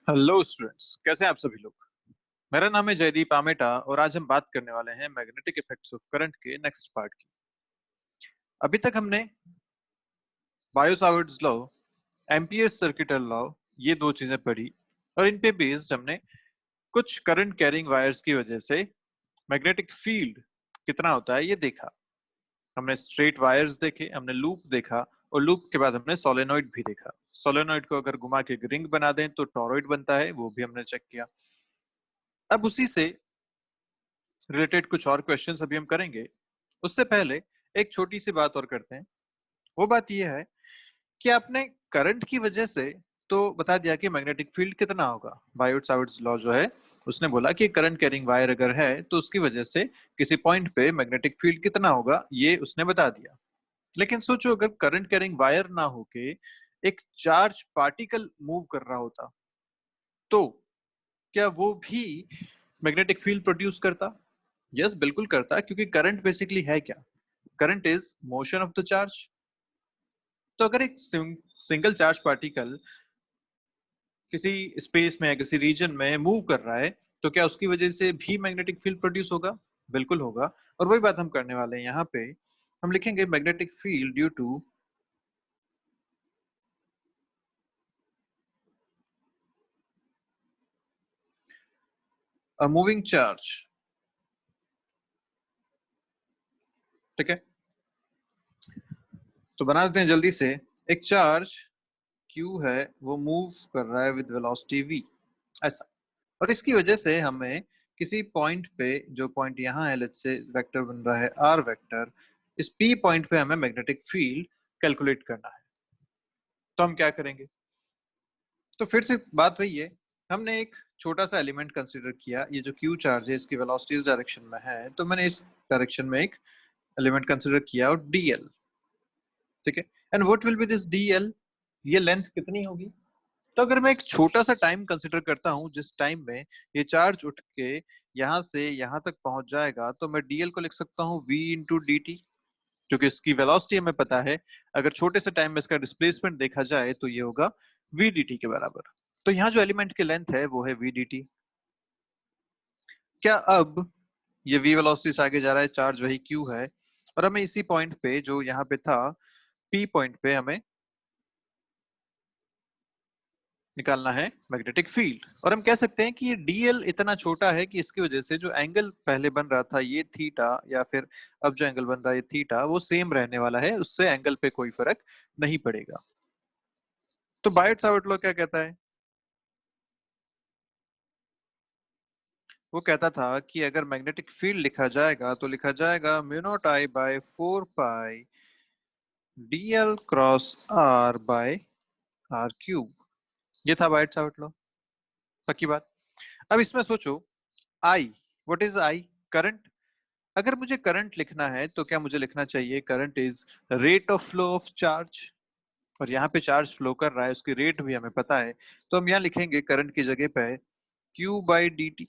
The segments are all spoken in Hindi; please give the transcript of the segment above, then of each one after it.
हेलो स्टूडेंट्स, कैसे हैं आप सभी लोग। मेरा नाम है जयदीप आमेटा और आज हम बात करने वाले हैं मैग्नेटिक इफेक्ट्स ऑफ करंट के नेक्स्ट पार्ट की। अभी तक हमने Biot Savart's law, amperes circuital law, ये दो चीजें पढ़ी और इन पे बेस्ड हमने कुछ करंट कैरिंग वायर्स की वजह से मैग्नेटिक फील्ड कितना होता है ये देखा। हमने स्ट्रेट वायर्स देखे, हमने लूप देखा और लूप के बाद हमने सोलेनॉइड भी देखा। सोलेनॉइड को अगर घुमा के रिंग बना दें तो टॉरॉइड बनता है, वो भी हमने चेक किया। अब उसी से रिलेटेड कुछ और क्वेश्चंस अभी हम करेंगे। उससे पहले एक छोटी सी बात और करते हैं। वो बात यह है कि आपने करंट की वजह से तो बता दिया कि मैग्नेटिक फील्ड कितना होगा। बायोट सावर्ट्स लॉ जो है उसने बोला कि करंट कैरिंग वायर अगर है तो उसकी वजह से किसी पॉइंट पे मैग्नेटिक फील्ड कितना होगा, ये उसने बता दिया। लेकिन सोचो अगर करंट कैरिंग वायर ना होके एक चार्ज पार्टिकल मूव कर रहा होता तो क्या वो भी मैग्नेटिक फील्ड प्रोड्यूस करता? यस, बिल्कुल करता है, क्योंकि करंट बेसिकली है क्या? Current is motion of the charge. तो अगर एक सिंगल चार्ज पार्टिकल किसी स्पेस में या किसी रीजन में मूव कर रहा है तो क्या उसकी वजह से भी मैग्नेटिक फील्ड प्रोड्यूस होगा? बिल्कुल होगा। और वही बात हम करने वाले हैं यहाँ पे। हम लिखेंगे magnetic field due to a moving charge. ठीक है, तो बना देते हैं जल्दी से। एक चार्ज Q है, वो मूव कर रहा है विद वेलोसिटी v, ऐसा। और इसकी वजह से हमें किसी पॉइंट पे, जो पॉइंट यहाँ है, लेट्स से वेक्टर बन रहा है r वेक्टर, इस p पॉइंट पे हमें मैग्नेटिक फील्ड कैलकुलेट करना है। तो हम क्या करेंगे? तो फिर से बात वही है, हमने एक छोटा सा एलिमेंट कंसीडर किया। ये जो q चार्ज है इसकी वेलोसिटी इस डायरेक्शन में है, तो मैंने इस डायरेक्शन में एक एलिमेंट कंसीडर किया और dl। ठीक है, and what will be this dl? ये लेंथ कितनी होगी? तो अगर मैं एक छोटा सा टाइम कंसिडर करता हूँ जिस टाइम में ये चार्ज उठ के यहाँ से यहाँ तक पहुंच जाएगा, तो मैं डीएल को लिख सकता हूँ v इंटू डी टी, क्योंकि इसकी वेलोसिटी हमें पता है। अगर छोटे से टाइम में इसका डिस्प्लेसमेंट देखा जाए तो ये होगा v dt के बराबर। तो यहाँ जो एलिमेंट की लेंथ है वो है v dt। क्या अब ये v वेलोसिटी से आगे जा रहा है, चार्ज वही q है, और हमें इसी पॉइंट पे जो यहाँ पे था p पॉइंट पे हमें निकालना है मैग्नेटिक फील्ड। और हम कह सकते हैं कि ये डीएल इतना छोटा है कि इसकी वजह से जो एंगल पहले बन रहा था ये थीटा, या फिर अब जो एंगल बन रहा है ये थीटा, वो सेम रहने वाला है, उससे एंगल पे कोई फर्क नहीं पड़ेगा। तो बायट सावर्ट लॉ क्या कहता है? वो कहता था कि अगर मैग्नेटिक फील्ड लिखा जाएगा तो लिखा जाएगा mu naught I by 4 pi DL cross r by r cube. ये था बायट सावर्ट लॉ। पक्की बात। अब इसमें सोचो, आई, व्हाट इज आई? करंट। अगर मुझे करंट लिखना है तो क्या मुझे लिखना चाहिए current is rate of flow of charge? और यहाँ पे चार्ज फ्लो कर रहा है, उसकी रेट भी हमें पता है। तो हम यहाँ लिखेंगे करंट की जगह पे क्यू बाई डी टी,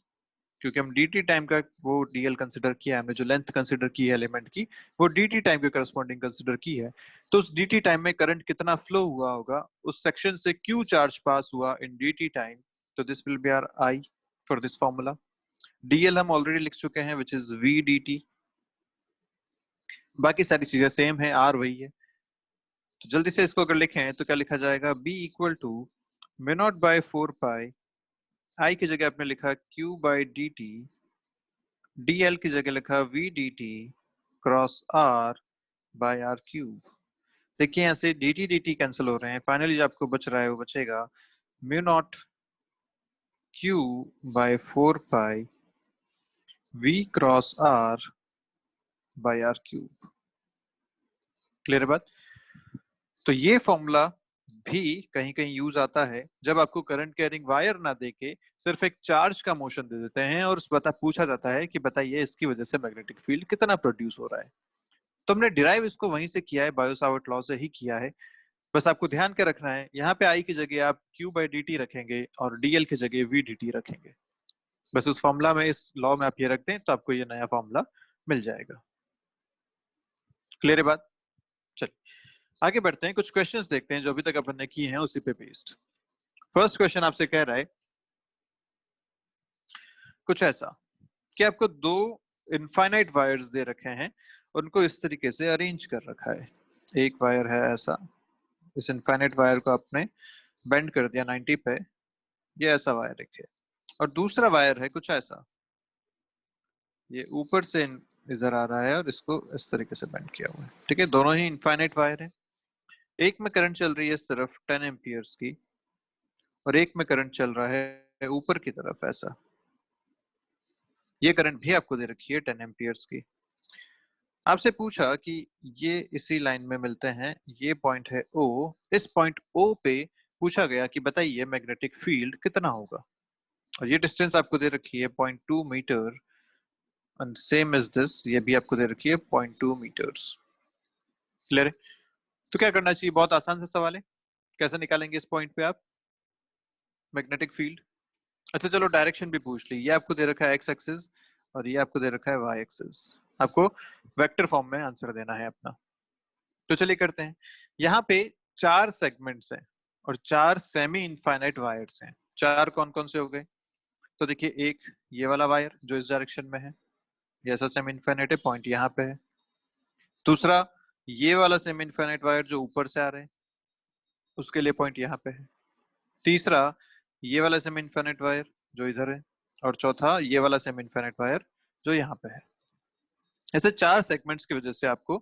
क्योंकि हम डी टी टाइम का वो डीएल कंसिडर किया है, हमने जो लेंथ कंसिडर की है एलिमेंट की, वो डी टी टाइम के करस्पॉन्डिंग कंसिडर की है। तो उस डी टी टाइम में करंट कितना फ्लो हुआ होगा, उस सेक्शन से क्यू चार्ज पास हुआ इन डी टी टाइम, तो this will be r I for this formula. DL हम ऑलरेडी लिख चुके हैं, which is V D T. बाकी सारी चीजें सेम है, आर वही है। तो जल्दी से इसको अगर लिखें तो क्या लिखा जाएगा? B equal to mu naught by 4 pi, I की जगह आपने लिखा Q by D T, D L की जगह लिखा V D T cross r by r cube. देखिए यहाँ से डी टी कैंसिल हो रहे हैं, फाइनली जो आपको बच रहा है वो बचेगा mu naught Q by 4 pi V cross r by r cube. Clear है बात? तो ये फॉर्मूला भी कहीं कहीं यूज आता है जब आपको करंट कैरिंग वायर ना देके सिर्फ एक चार्ज का मोशन दे देते हैं और पूछा जाता है कि बताइए इसकी वजह से मैग्नेटिक फील्ड कितना प्रोड्यूस हो रहा है। तो हमने डिराइव इसको वहीं से किया है, बायो सावर्ट लॉ से ही किया है। बस आपको ध्यान के रखना है, यहाँ पे आई की जगह आप क्यू बाई डी टी रखेंगे और डीएल की जगह वी डी टी रखेंगे। बस उस फॉर्मूला में, इस लॉ में आप ये रखते हैं तो आपको ये नया फॉर्मूला मिल जाएगा। क्लियर है बात? चलिए आगे बढ़ते हैं, कुछ क्वेश्चंस देखते हैं जो अभी तक अपन ने किए हैं उसी पे बेस्ड। फर्स्ट क्वेश्चन आपसे कह रहा है कुछ ऐसा कि आपको दो इनफाइनाइट वायर्स दे रखे हैं, उनको इस तरीके से अरेंज कर रखा है। एक वायर है ऐसा, इस इनफाइनाइट वायर को आपने बेंड कर दिया 90 पे, ये ऐसा वायर एक है। और दूसरा वायर है कुछ ऐसा, ये ऊपर से इधर आ रहा है और इसको इस तरीके से बेंड किया हुआ है। ठीक है, दोनों ही इनफाइनाइट वायर है। एक में करंट चल रही है इस तरफ 10 एम्पियर्स की, और एक में करंट चल रहा है ऊपर की तरफ ऐसा। ये करंट भी आपको दे रखी है 10 एम्पियर्स की। आपसे पूछा कि ये इसी लाइन में मिलते हैं, ये पॉइंट है ओ, इस पॉइंट ओ पे पूछा गया कि बताइए मैग्नेटिक फील्ड कितना होगा। और ये डिस्टेंस आपको दे रखी है 0.2 metre, and same is this, ये भी आपको दे रखी है 0.2 मीटर्स। क्लियर है? तो क्या करना चाहिए, बहुत आसान सा सवाल है। कैसे निकालेंगे इस पॉइंट पे आप मैग्नेटिक फील्ड? अच्छा चलो डायरेक्शन भी पूछ ली, ये आपको दे रखा है एक्स एक्सिस और ये आपको दे रखा है वाई एक्सिस। आपको वेक्टर फॉर्म में आंसर देना है अपना। तो चलिए करते हैं। यहाँ पे 4 सेगमेंट्स हैं और 4 सेमी इनफाइनाइट वायर्स हैं। 4 कौन कौन से हो गए? तो देखिए, एक ये वाला वायर जो इस डायरेक्शन में है, ये ऐसा सेमी इनफाइनाइट है, पॉइंट यहाँ पे है। दूसरा ये वाला सेमी इनफाइनाइट वायर जो ऊपर से आ रहे हैं, उसके लिए पॉइंट यहाँ पे है। तीसरा ये वाला सेमी इनफाइनाइट वायर जो इधर है, और चौथा ये वाला सेमी इनफाइनाइट वायर जो यहाँ पे है। ऐसे 4 सेगमेंट्स की वजह से आपको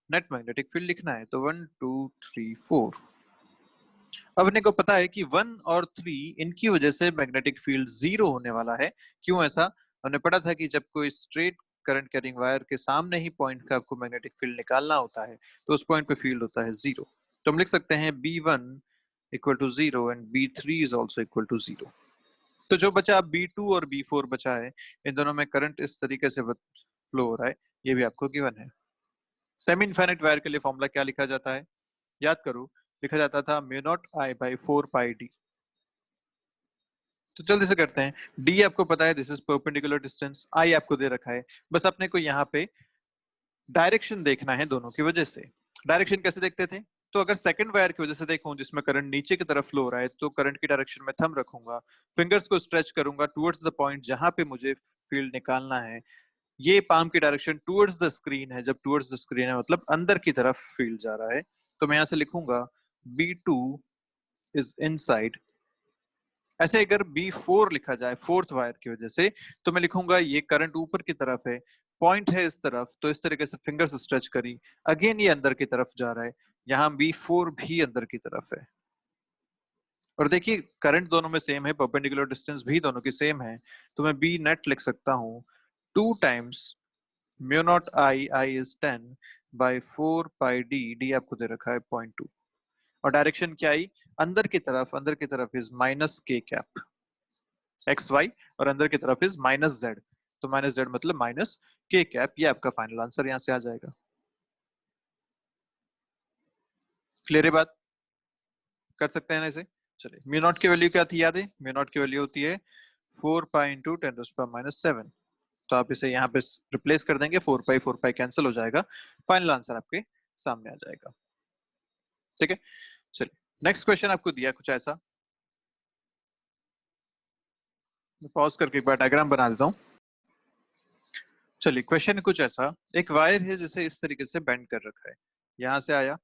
नेट मैग्नेटिक फील्ड लिखना है। तो 1 2 3 4। अब अपने को पता है कि 1 और 3 इनकी वजह से मैग्नेटिक फील्ड 0 होने वाला है। क्यों ऐसा? हमने पढ़ा था कि जब कोई स्ट्रेट करंट कैरिंग वायर के सामने ही पॉइंट का आपको मैग्नेटिक फील्ड निकालना होता है, तो उस पॉइंट पे फील्ड होता है 0। तो हम लिख सकते हैं B1 equal to 0 and B3 is also equal to 0। तो जो बचा B2 और B4 बचा है, इन दोनों में करंट इस तरीके से फ्लो हो रहा है, ये भी आपको गिवन है। सेमी इनफाइनाइट वायर के लिए फॉर्मूला क्या लिखा जाता है? याद करो, लिखा जाता था mu naught I by 4 pi D. तो जल्दी से करते हैं। डी आपको पता है, दिस इज परपेंडिकुलर डिस्टेंस। आई आपको दे रखा है, बस अपने को यहाँ पे डायरेक्शन देखना है दोनों की वजह से। डायरेक्शन कैसे देखते थे? तो अगर सेकंड वायर की वजह से देखूं जिसमें करंट नीचे की तरफ फ्लो हो रहा है, तो करंट की डायरेक्शन में थंब रखूंगा, फिंगर्स को स्ट्रेच करूंगा टुवर्ड्स द पॉइंट जहां पे मुझे फील्ड निकालना है। ये पाम की डायरेक्शन टुवर्ड्स द स्क्रीन है। जब टुवर्ड्स द स्क्रीन है मतलब अंदर की तरफ फील्ड जा रहा है। तो मैं यहाँ से लिखूंगा B2 इज इनसाइड। ऐसे अगर B4 लिखा जाए फोर्थ वायर की वजह से, तो मैं लिखूंगा ये करंट ऊपर की तरफ है, पॉइंट है इस तरफ, तो इस तरीके से फिंगर्स स्ट्रेच करी, अगेन ये अंदर की तरफ जा रहा है, यहाँ B4 भी अंदर की तरफ है। और देखिए करंट दोनों में सेम है, परपेंडिकुलर डिस्टेंस भी दोनों की सेम है, तो मैं B नेट लिख सकता हूँ 2 times mu naught I, I is 10 by 4 pi D, D आपको दे रखा है 0.2। और डायरेक्शन क्या आई? अंदर की तरफ, अंदर की तरफ इज माइनस के कैप एक्स वाई, और अंदर की तरफ इज माइनस जेड, तो माइनस जेड मतलब माइनस के कैप। ये आपका फाइनल आंसर यहाँ से आ जाएगा। क्लियर है बात? कर सकते हैं ना इसे? चलिए, म्यू नॉट की वैल्यू क्या थी याद है? म्यू नॉट की वैल्यू होती है 4 पाई इंटू 10⁻⁻⁷। तो आप इसे यहाँ पे रिप्लेस कर देंगे, 4 पाई कैंसिल हो जाएगा, फाइनल आंसर आपके सामने आ जाएगा। ठीक है, चलिए नेक्स्ट क्वेश्चन आपको दिया कुछ ऐसा, मैं पॉज करके एक बार डायग्राम बना देता हूँ। चलिए क्वेश्चन कुछ ऐसा, एक वायर है जिसे इस तरीके से बेंड कर रखा है, यहाँ से आया,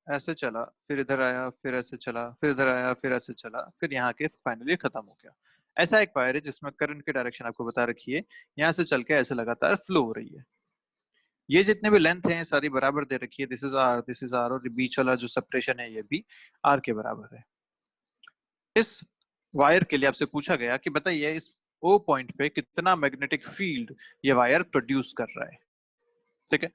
ऐसे चला, फिर इधर आया, फिर ऐसे चला, फिर इधर आया, फिर ऐसे चला, फिर यहाँ के फाइनली खत्म हो गया। ऐसा एक वायर है जिसमें करंट की डायरेक्शन आपको बता रखी है, यहाँ से चल के ऐसे लगातार फ्लो हो रही है। ये जितने भी लेंथ हैं सारी बराबर दे रखी है, this is r, this is r, और बीच वाला जो सेपरेशन है ये भी आर के बराबर है। इस वायर के लिए आपसे पूछा गया कि बताइए इस ओ पॉइंट पे कितना मैग्नेटिक फील्ड ये वायर प्रोड्यूस कर रहा है। ठीक है,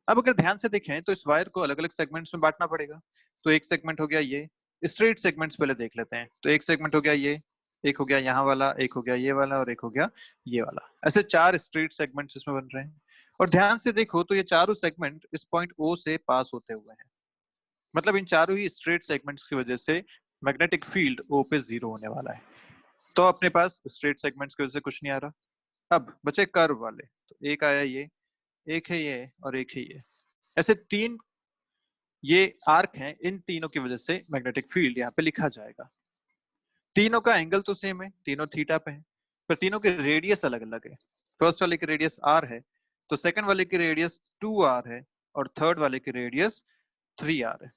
अब अगर ध्यान से देखें तो इस वायर को अलग अलग सेगमेंट्स में बांटना पड़ेगा। तो एक सेगमेंट हो गया ये, स्ट्रेट सेगमेंट्स पहले देख लेते हैं। तो एक सेगमेंट हो गया ये, एक हो गया यहाँ वाला, एक हो गया ये वाला, और एक हो गया ये वाला। ऐसे 4 स्ट्रेट सेगमेंट्स इसमें बन रहे हैं। और ध्यान से देखो तो ये चारों सेगमेंट इस पॉइंट ओ से पास होते हुए हैं, मतलब इन चारों ही स्ट्रेट सेगमेंट्स की वजह से मैग्नेटिक फील्ड ओ पे 0 होने वाला है। तो अपने पास स्ट्रेट सेगमेंट्स की वजह से कुछ नहीं आ रहा। अब बचे कर्व वाले, तो एक आया ये, एक है ये, और एक है ये। ऐसे 3 ये आर्क हैं, इन तीनों की वजह से मैग्नेटिक फील्ड यहाँ पे लिखा जाएगा। तीनों का एंगल तो सेम है, तीनों थीटा पे है। पर तीनों के रेडियस अलग अलग है। फर्स्ट वाले की रेडियस r है, तो सेकंड वाले की रेडियस 2r है, और थर्ड वाले की रेडियस 3r है।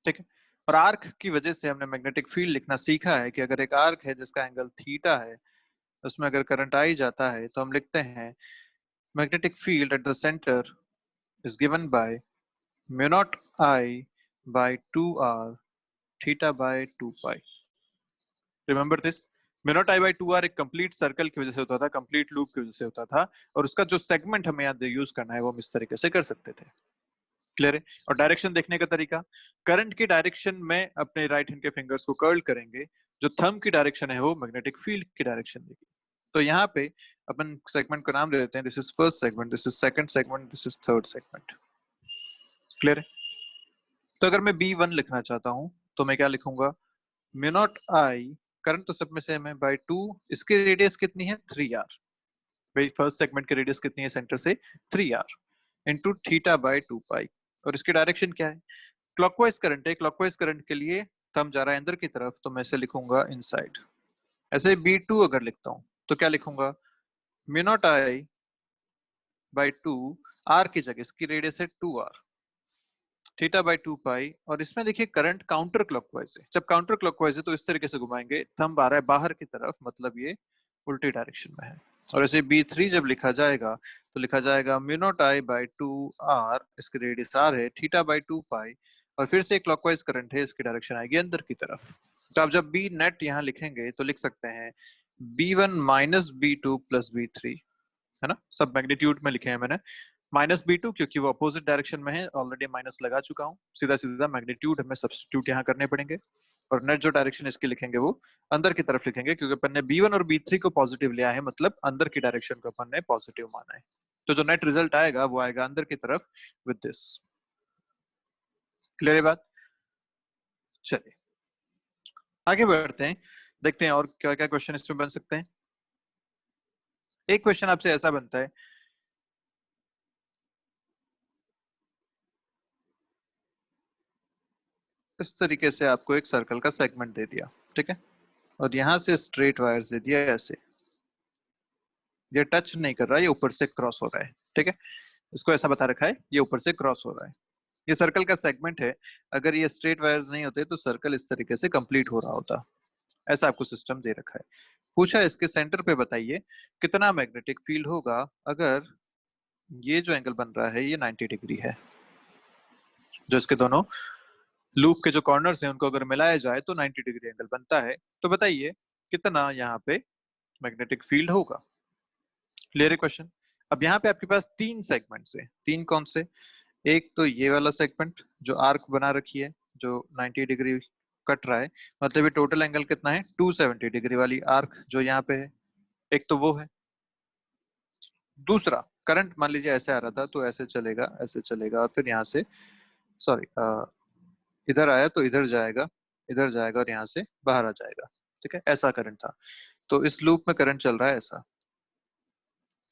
ठीक है। और आर्क की वजह से हमने मैग्नेटिक फील्ड लिखना सीखा है कि अगर एक आर्क है जिसका एंगल थीटा है, उसमें अगर करंट आई जाता है तो हम लिखते हैं magnetic field at the centre is given by mu naught I by 2r theta by 2 pi. Remember this, mu naught I by 2r एक कंप्लीट सर्कल की वजह से होता था, कंप्लीट लूप की वजह से होता था, और उसका जो सेगमेंट हमें यहाँ यूज करना है वो हम इस तरीके से कर सकते थे। क्लियर है। और डायरेक्शन देखने का तरीका, करंट की डायरेक्शन में अपने राइट हैंड के फिंगर्स को कर्ल करेंगे, जो थंब की डायरेक्शन है वो मैग्नेटिक फील्ड की डायरेक्शन देगी। तो यहाँ पे अपन सेगमेंट का नाम दे देते हैं, this is first segment, this is second segment, this is third segment. Clear है। तो अगर मैं B1 लिखना चाहता हूँ तो मैं क्या लिखूंगा, म्यू नॉट आई, करंट तो सब में सेम है, बाय 2, इसकी रेडियस कितनी है 3r, भाई फर्स्ट सेगमेंट की रेडियस कितनी है सेंटर से 3r, इंटू थीटा बाय 2 पाई। और इसकी डायरेक्शन क्या है, क्लॉकवाइज करंट है, क्लॉकवाइज करंट के लिए थंब जा रहा है अंदर की तरफ, तो मैं इसे लिखूंगा इनसाइड। ऐसे B2 अगर लिखता हूं तो क्या लिखूंगा, mu naught I bye 2, r की जगह इसकी रेडियस है 2r, थीटा बाय 2 पाई। और इसमें देखिए करंट काउंटर क्लॉकवाइज है, जब काउंटर क्लॉकवाइज है तो इस तरीके से घुमाएंगे, थंब आ रहा है बाहर की तरफ, मतलब ये उल्टी डायरेक्शन में है। और ऐसे B3 जब लिखा जाएगा तो लिखा जाएगा mu naught I by 2r, इसकी रेडियस r है, थीटा बाय 2 पाई, और फिर से क्लॉकवाइज करंट है, इसकी डायरेक्शन आएगी अंदर की तरफ। तो आप जब B नेट यहाँ लिखेंगे तो लिख सकते हैं B1 minus B2 plus B3, है ना, सब मैग्नीट्यूड में लिखे हैं मैंने। -B2 क्योंकि वो अपोजिट डायरेक्शन में है, ऑलरेडी माइनस लगा चुका हूँ, सीधा सीधा मैग्नीट्यूड हमें सब्स्टिट्यूट यहाँ करने पड़ेंगे, और नेट जो डायरेक्शन इसकी लिखेंगे वो अंदर की तरफ लिखेंगे, क्योंकि अपन ने B1 और B3 को पॉजिटिव लिया है, मतलब अंदर की डायरेक्शन को अपन ने पॉजिटिव माना है। तो जो नेट रिजल्ट आएगा वो आएगा अंदर की तरफ विद दिस। क्लियर है बात। चलिए आगे बढ़ते हैं, देखते हैं और क्या क्या क्वेश्चन इसमें बन सकते हैं। एक क्वेश्चन आपसे ऐसा बनता है, इस तरीके से आपको एक सर्कल का सेगमेंट दे दिया, ठीक है, और यहां से स्ट्रेट वायर्स दे दिया ऐसे, ये टच नहीं कर रहा है, ये ऊपर से क्रॉस हो रहा है, ठीक है, इसको ऐसा बता रखा है ये ऊपर से क्रॉस हो रहा है, ये सर्कल का सेगमेंट है। अगर ये स्ट्रेट वायर्स नहीं होते तो सर्कल इस तरीके से कंप्लीट हो रहा होता, ऐसा आपको सिस्टम दे रखा है। पूछा इसके सेंटर पे बताइए कितना मैग्नेटिक फील्ड होगा अगर ये जो एंगल बन रहा है ये 90 डिग्री है, जो इसके दोनों लूप के जो कॉर्नर्स हैं उनको अगर मिलाया जाए तो 90 डिग्री एंगल बनता है, तो बताइए कितना यहाँ पे मैग्नेटिक फील्ड होगा। क्लियर है क्वेश्चन। अब यहाँ पे आपके पास तीन सेगमेंट्स है, तीन कौन से, एक तो ये वाला सेगमेंट जो आर्क बना रखी है जो 90 डिग्री कट रहा है, मतलब ये टोटल एंगल कितना है 270 डिग्री वाली आर्क जो यहाँ पे है, एक तो वो है। दूसरा करंट मान लीजिए ऐसे आ रहा था तो ऐसे चलेगा, ऐसे चलेगा, और फिर यहाँ से सॉरी इधर आया तो इधर जाएगा, इधर जाएगा और यहाँ से बाहर आ जाएगा, ठीक है, ऐसा करंट था। तो इस लूप में करंट चल रहा है ऐसा,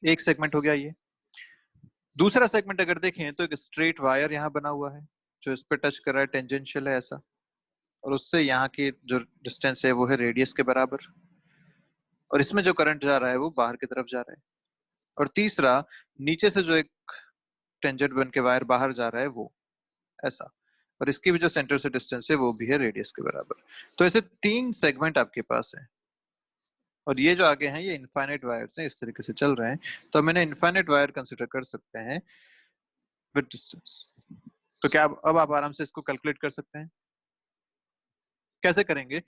एक सेगमेंट हो गया ये। दूसरा सेगमेंट अगर देखें तो एक स्ट्रेट वायर यहाँ बना हुआ है जो इस पे टच कर रहा है, टेंजेंशियल है ऐसा, और उससे यहाँ की जो डिस्टेंस है वो है रेडियस के बराबर, और इसमें जो करंट जा रहा है वो बाहर की तरफ जा रहा है। और तीसरा नीचे से जो एक टेंजेंट बन के वायर बाहर जा रहा है वो ऐसा, और इसकी भी जो सेंटर से डिस्टेंस है वो भी है रेडियस के बराबर। तो ऐसे तीन सेगमेंट आपके पास है, और ये जो आगे हैं ये इनफाइनाइट वायर्स हैं, इस तरीके से चल रहे हैं, तो मैंने इनफाइनाइट वायर कंसिडर कर सकते हैं विद डिस्टेंस। तो क्या अब आप आराम से इसको कैलकुलेट कर सकते हैं, कैसे करेंगे।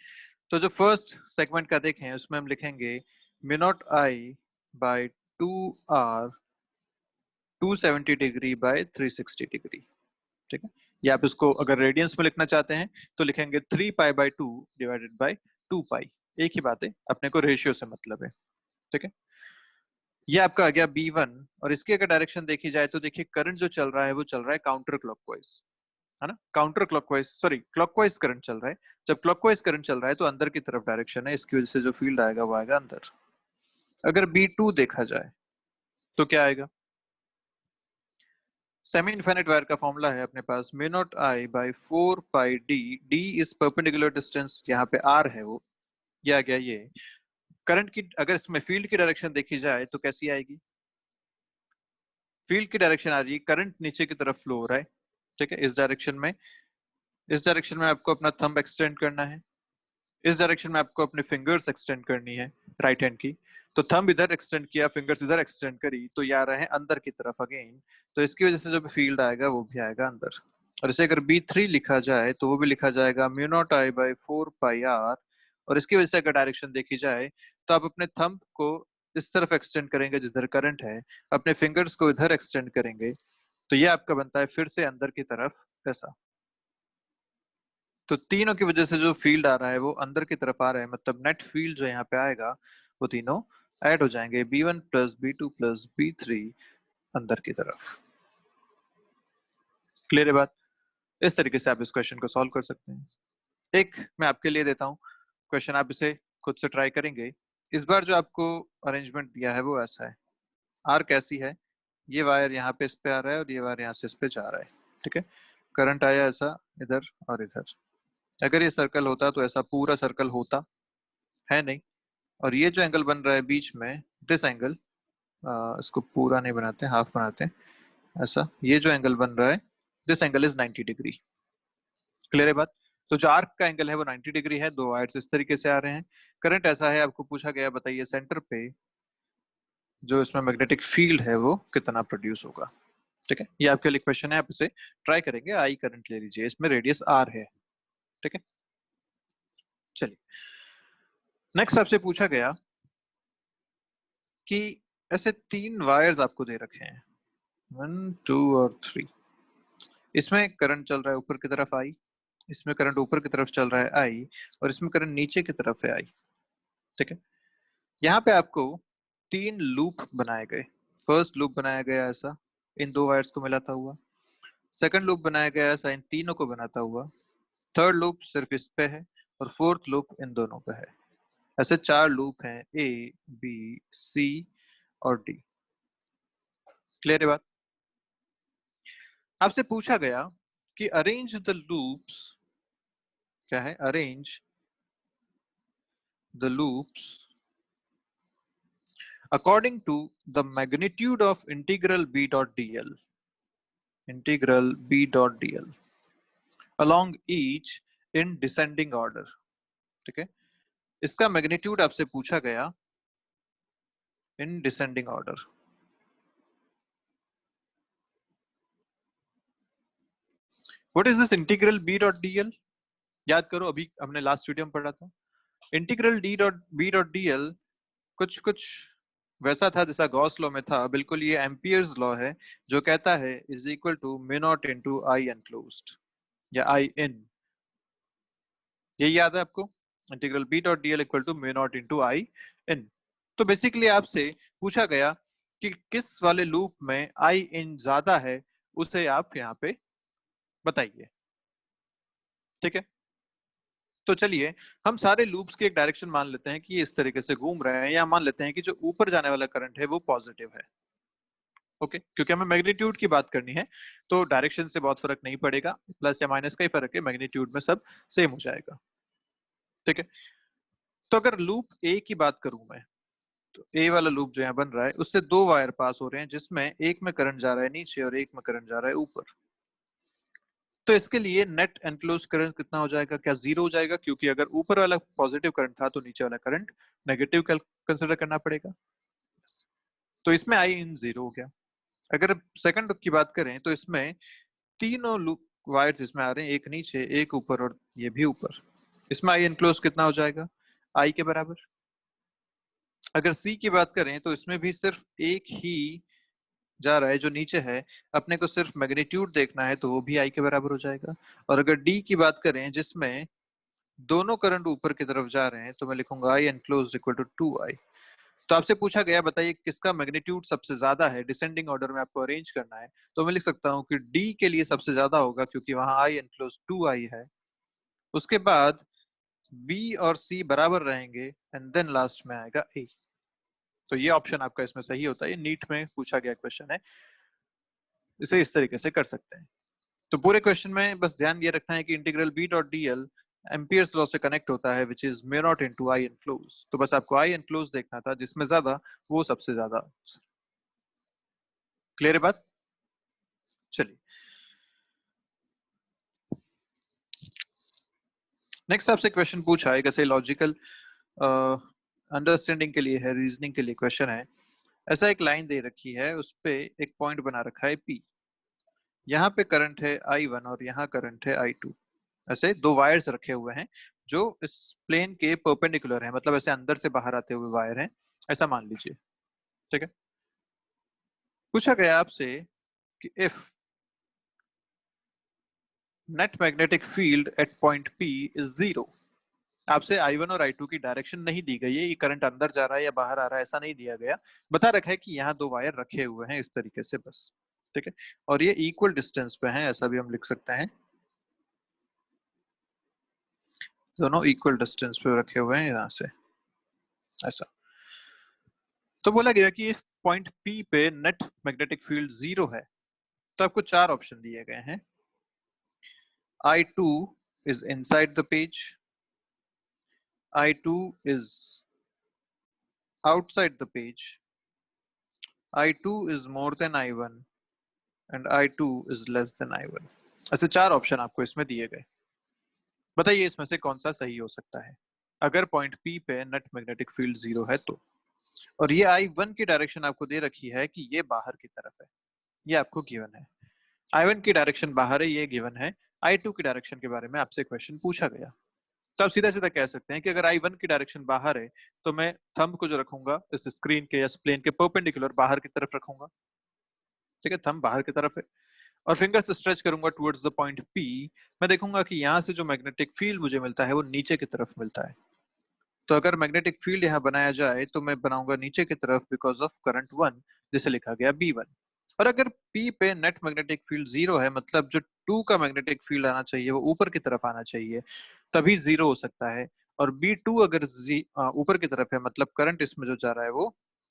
तो जो फर्स्ट सेगमेंट का देखें उसमें हम लिखेंगे mu naught I by 2r 270 degree by 360 degree, ठीक है। या आप इसको अगर रेडियंस में लिखना चाहते हैं तो लिखेंगे 3 पाई/2 डिवाइडेड बाय 2 पाई, एक ही बात है, अपने को रेशियो से मतलब है, ठीक है। ये आपका आ गया B1, और इसकी अगर डायरेक्शन देखी जाए तो देखिए करंट जो चल रहा है वो चल रहा है काउंटर क्लॉकवाइज, है ना, counter clockwise sorry clockwise current चल रहा है। जब क्लॉकवाइज करंट चल रहा है तो अंदर की तरफ डायरेक्शन है, इसकी वजह से जो फील्ड आएगा वो आएगा अंदर। अगर B2 देखा जाए तो क्या आएगा, सेमी इनफाइनाइट वायर का फॉर्मूला है अपने पास mu naught I by 4 pi D, D is perpendicular distance, यहाँ पे r है वो, ये आ गया ये करंट की अगर इसमें फील्ड की डायरेक्शन देखी जाए तो कैसी आएगी? फील्ड की डायरेक्शन आ रही है, करंट नीचे की तरफ फ्लो हो रहा है, ठीक है, इस डायरेक्शन में। इस डायरेक्शन में आपको अपना थंब एक्सटेंड करना है, इस डायरेक्शन में आपको अपने फिंगर्स एक्सटेंड करनी है राइट हैंड की। तो थंब इधर एक्सटेंड किया, फिंगर्स इधर एक्सटेंड करी, तो ये आ रहे हैं अंदर की तरफ अगेन। तो इसकी वजह से जो भी फील्ड आएगा वो भी आएगा अंदर। और इसे अगर B3 लिखा जाए तो वो भी लिखा जाएगा mu naught I by 4 pi R. और इसकी वजह से अगर डायरेक्शन देखी जाए तो आप अपने थंब को इस तरफ एक्सटेंड करेंगे जिधर करंट है, अपने फिंगर्स को इधर एक्सटेंड करेंगे, तो ये आपका बनता है फिर से अंदर की तरफ ऐसा। तो तीनों की वजह से जो फील्ड आ रहा है वो अंदर की तरफ आ रहा है, मतलब नेट फील्ड जो यहाँ पे आएगा वो तीनों ऐड हो जाएंगे, B1 plus B2 plus B3 अंदर की तरफ। क्लियर है बात? इस तरीके से आप इस क्वेश्चन को सॉल्व कर सकते हैं। एक मैं आपके लिए देता हूँ क्वेश्चन, आप इसे खुद से ट्राई करेंगे। इस बार जो आपको अरेंजमेंट दिया है वो ऐसा है, आर कैसी है, ये वायर यहाँ पे इस पे आ रहा है और ये वायर यहाँ से इस पे जा रहा है, ठीक है। करंट आया ऐसा इधर और इधर। अगर ये सर्कल होता तो ऐसा पूरा सर्कल होता है नहीं। और ये जो एंगल बन रहा है बीच में, दिस एंगल, इसको पूरा नहीं बनाते, हाफ बनाते हैं ऐसा, ये जो एंगल बन रहा है this angle is 90 degree. Clear है बात? तो जो आर्क का एंगल है वो 90 डिग्री है, दो वायर्स इस तरीके से आ रहे हैं। करंट ऐसा है, आपको पूछा गया बताइए सेंटर पे जो इसमें मैग्नेटिक फील्ड है वो कितना प्रोड्यूस होगा, ठीक है। ये आपके लिए क्वेश्चन है, आप इसे ट्राई करेंगे। आई करंट ले लीजिए, इसमें रेडियस आर है, ठीक है। चलिए नेक्स्ट आपसे पूछा गया कि ऐसे तीन वायर्स आपको दे रखे हैं, 1 2 और 3। इसमें करंट चल रहा है ऊपर की तरफ आई, इसमें करंट ऊपर की तरफ चल रहा है आई, और इसमें करंट नीचे की तरफ है आई, ठीक है। यहाँ पे आपको तीन लूप बनाए गए। फर्स्ट लूप बनाया गया ऐसा, इन दो वायर्स को मिलाता हुआ। सेकंड लूप बनाया गया ऐसा, इन तीनों को बनाता हुआ। थर्ड लूप सिर्फ इस पे है, और फोर्थ लूप इन दोनों पे है। ऐसे चार लूप हैं, ए बी सी और डी। क्लियर है बात? आपसे पूछा गया कि अरेंज द लूप्स, क्या है, arrange the loops according to the magnitude of integral b dot dl, integral b dot dl along each in descending order, ठीक है। इसका मैग्नीट्यूड आपसे पूछा गया in descending order. What is this integral b dot dl? याद करो, अभी हमने लास्ट वीडियो में पढ़ा था। Integral d dot b dot dl कुछ कुछ वैसा था जैसा गॉस लॉ में था, बिल्कुल ये एम्पियर्स लॉ है जो कहता है is equal to mu naught into I enclosed या आई इन। यही याद है आपको? Integral b dot dl equal to mu naught into I in. तो बेसिकली आपसे पूछा गया कि किस वाले लूप में आई इन ज्यादा है, उसे आप यहाँ पे बताइए, ठीक है। तो चलिए हम सारे लूप्स की एक डायरेक्शन मान लेते हैं कि ये इस तरीके से घूम रहे हैं, या मान लेते हैं कि जो ऊपर जाने वाला करंट है वो पॉजिटिव है, ओके। क्योंकि हमें मैग्नीट्यूड की बात करनी है तो डायरेक्शन से बहुत फर्क नहीं पड़ेगा, प्लस या माइनस का ही फर्क है, मैग्नीट्यूड में सब सेम हो जाएगा, ठीक है। तो अगर लूप ए की बात करूं मैं, तो ए वाला लूप जो यहाँ बन रहा है उससे दो वायर पास हो रहे हैं, जिसमें एक में करंट जा रहा है नीचे और एक में करंट जा रहा है ऊपर। तो इसके लिए नेट एनक्लोज करंट कितना हो जाएगा? क्या जीरो हो जाएगा? क्योंकि अगर ऊपर वाला पॉजिटिव करंट था तो नीचे वाला करंट नेगेटिव कंसिडर करना पड़ेगा। तो इसमें आई इन जीरो हो गया। अगर सेकंड की बात करें तो इसमें तीनों लूप वायर्स इसमें आ रहे हैं, एक नीचे एक ऊपर और ये भी ऊपर। इसमें आई एनक्लोज कितना हो जाएगा? आई के बराबर। अगर सी की बात करें तो इसमें भी सिर्फ एक ही जा रहा है जो नीचे है, अपने को सिर्फ मैग्नीट्यूड देखना है तो वो भी आई के बराबर हो जाएगा। और अगर डी की बात करें जिसमें दोनों करंट ऊपर की तरफ जा रहे हैं, तो मैं लिखूंगा आई एनक्लोज्ड इक्वल टू 2i। तो आपसे पूछा गया बताइए किसका मैग्नीट्यूड सबसे ज्यादा है, डिसेंडिंग ऑर्डर में आपको अरेंज करना है। तो मैं लिख सकता हूँ कि डी के लिए सबसे ज्यादा होगा क्योंकि वहां आई एनक्लोज 2i है। उसके बाद बी और सी बराबर रहेंगे, एंड देन लास्ट में आएगा ए। तो ये ऑप्शन आपका इसमें सही होता है, ये नीट में पूछा गया क्वेश्चन है, इसे इस तरीके से कर सकते हैं। तो पूरे क्वेश्चन में बस ध्यान ये रखना है कि integral b dot dl Ampere's law से कनेक्ट होता है which is mu naught into I enclose. तो बस आपको आई एनक्लोज देखना था, जिसमें ज्यादा वो सबसे ज्यादा। क्लियर है बात? चलिए नेक्स्ट आपसे क्वेश्चन पूछा है, कैसे लॉजिकल अंडरस्टैंडिंग के लिए है, रीजनिंग के लिए क्वेश्चन है। ऐसा एक लाइन दे रखी है, उस पे एक पॉइंट बना रखा है पी, यहाँ पे करंट है I1 और यहाँ करंट है I2। ऐसे दो वायर्स रखे हुए हैं जो इस प्लेन के परपेंडिकुलर हैं, मतलब ऐसे अंदर से बाहर आते हुए वायर हैं, ऐसा मान लीजिए। ठीक है, पूछा गया आपसे कि if net magnetic field eight point P is zero. आपसे I1 और I2 की डायरेक्शन नहीं दी गई है, ये करंट अंदर जा रहा है या बाहर आ रहा है ऐसा नहीं दिया गया, बता रखा है कि यहाँ दो वायर रखे हुए हैं इस तरीके से बस। ठीक है, और ये इक्वल डिस्टेंस पे हैं, ऐसा भी हम लिख सकते हैं, दोनों इक्वल डिस्टेंस पे रखे हुए हैं यहाँ से ऐसा। तो बोला गया कि इस पॉइंट P पे नेट मैग्नेटिक फील्ड जीरो है, तो आपको चार ऑप्शन दिए गए हैं। I2 is inside the page, I2 is outside the page, I2 is more than I1 and I2 is less than I1। ऐसे चार ऑप्शन आपको इसमें दिए गए, बताइए इसमें से कौन सा सही हो सकता है अगर पॉइंट P पे नेट मैग्नेटिक फील्ड जीरो है तो। और ये I1 की डायरेक्शन आपको दे रखी है कि ये बाहर की तरफ है, ये आपको गिवन है। I1 की डायरेक्शन बाहर है, ये गिवन है। I2 की डायरेक्शन के बारे में आपसे क्वेश्चन पूछा गया, तो आप सीधा सीधा कह सकते हैं कि अगर I1 की डायरेक्शन बाहर है तो मैं थंब को जो रखूंगा इस स्क्रीन के या प्लेन के परपेंडिकुलर बाहर की तरफ रखूंगा। ठीक है, थंब बाहर की तरफ है और फिंगर से स्ट्रेच करूंगा टुवर्ड्स द पॉइंट P। मैं देखूंगा कि यहाँ से जो मैग्नेटिक फील्ड मुझे मिलता है वो नीचे की तरफ मिलता है। तो अगर मैग्नेटिक फील्ड यहाँ बनाया जाए तो मैं बनाऊंगा नीचे की तरफ बिकॉज ऑफ करंट 1, जिसे लिखा गया B1। और अगर P पे नेट मैग्नेटिक फील्ड जीरो है, मतलब जो 2 का मैग्नेटिक फील्ड आना चाहिए वो ऊपर की तरफ आना चाहिए, तभी जीरो हो सकता है। और B2 अगर ऊपर की तरफ है, मतलब करंट इसमें जो जा रहा है वो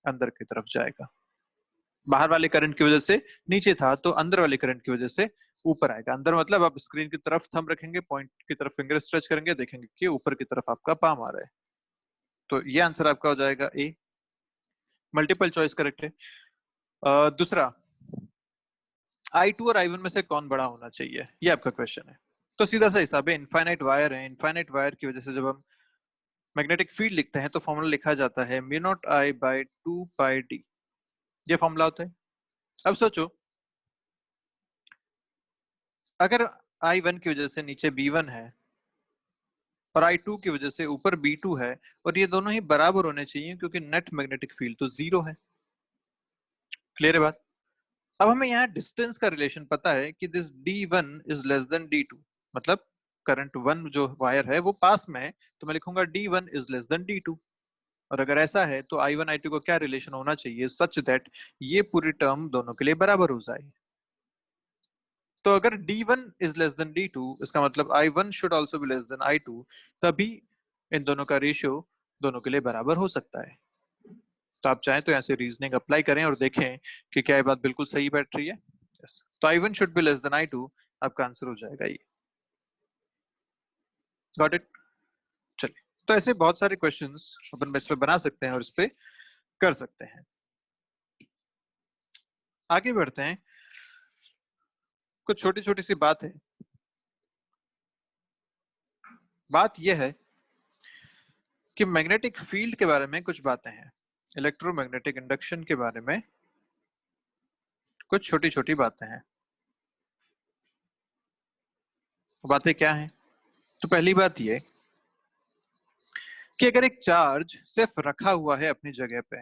अंदर की तरफ जाएगा। बाहर वाले करंट की वजह से नीचे था, तो अंदर वाले करंट की वजह से ऊपर आएगा। अंदर मतलब आप स्क्रीन की तरफ थंब रखेंगे, पॉइंट की तरफ फिंगर स्ट्रेच करेंगे, देखेंगे कि ऊपर की तरफ आपका पाम आ रहा है। तो ये आंसर आपका हो जाएगा ए, मल्टीपल चॉइस करेक्ट है। दूसरा, I2 और I1 में से कौन बड़ा होना चाहिए, ये आपका क्वेश्चन है। तो सीधा सा हिसाब है, इनफाइनाइट वायर है, इनफाइनाइट वायर की वजह से जब हम मैग्नेटिक फील्ड लिखते हैं तो फॉर्मूला लिखा जाता है mu naught I by 2 pi D, ये फॉर्मूला होता है। अब सोचो अगर I1 की वजह से नीचे B1 है और I2 की वजह से ऊपर B2 है, और ये दोनों ही बराबर होने चाहिए क्योंकि नेट मैग्नेटिक फील्ड तो जीरो है। क्लियर है बात? अब हमें यहाँ डिस्टेंस का रिलेशन पता है कि this D1 is less than D2, मतलब करंट 1 जो वायर है वो पास में है, तो मैं लिखूंगा D1 is less than D2। और अगर ऐसा है तो I1 I2 को क्या रिलेशन होना चाहिए सच दैट ये पूरी टर्म दोनों के लिए बराबर हो जाए। तो अगर D1 is less than D2, इसका मतलब I1 should also be less than I2, तभी इन दोनों का रेशियो दोनों के लिए बराबर हो सकता है। तो आप चाहें तो यहाँ से रीजनिंग अप्लाई करें और देखें कि क्या ये बात बिल्कुल सही बैठ रही है। yes. तो I1 should be less than I2, आपका आंसर हो जाएगा ये। Got it? चलिए, तो ऐसे बहुत सारे क्वेश्चंस अपन इस पे बना सकते हैं और इस पे कर सकते हैं। आगे बढ़ते हैं, कुछ छोटी छोटी सी बात है। बात यह है कि मैग्नेटिक फील्ड के बारे में कुछ बातें हैं, इलेक्ट्रोमैग्नेटिक इंडक्शन के बारे में कुछ छोटी छोटी बातें हैं। बातें क्या हैं? तो पहली बात यह कि अगर एक चार्ज सिर्फ रखा हुआ है अपनी जगह पे,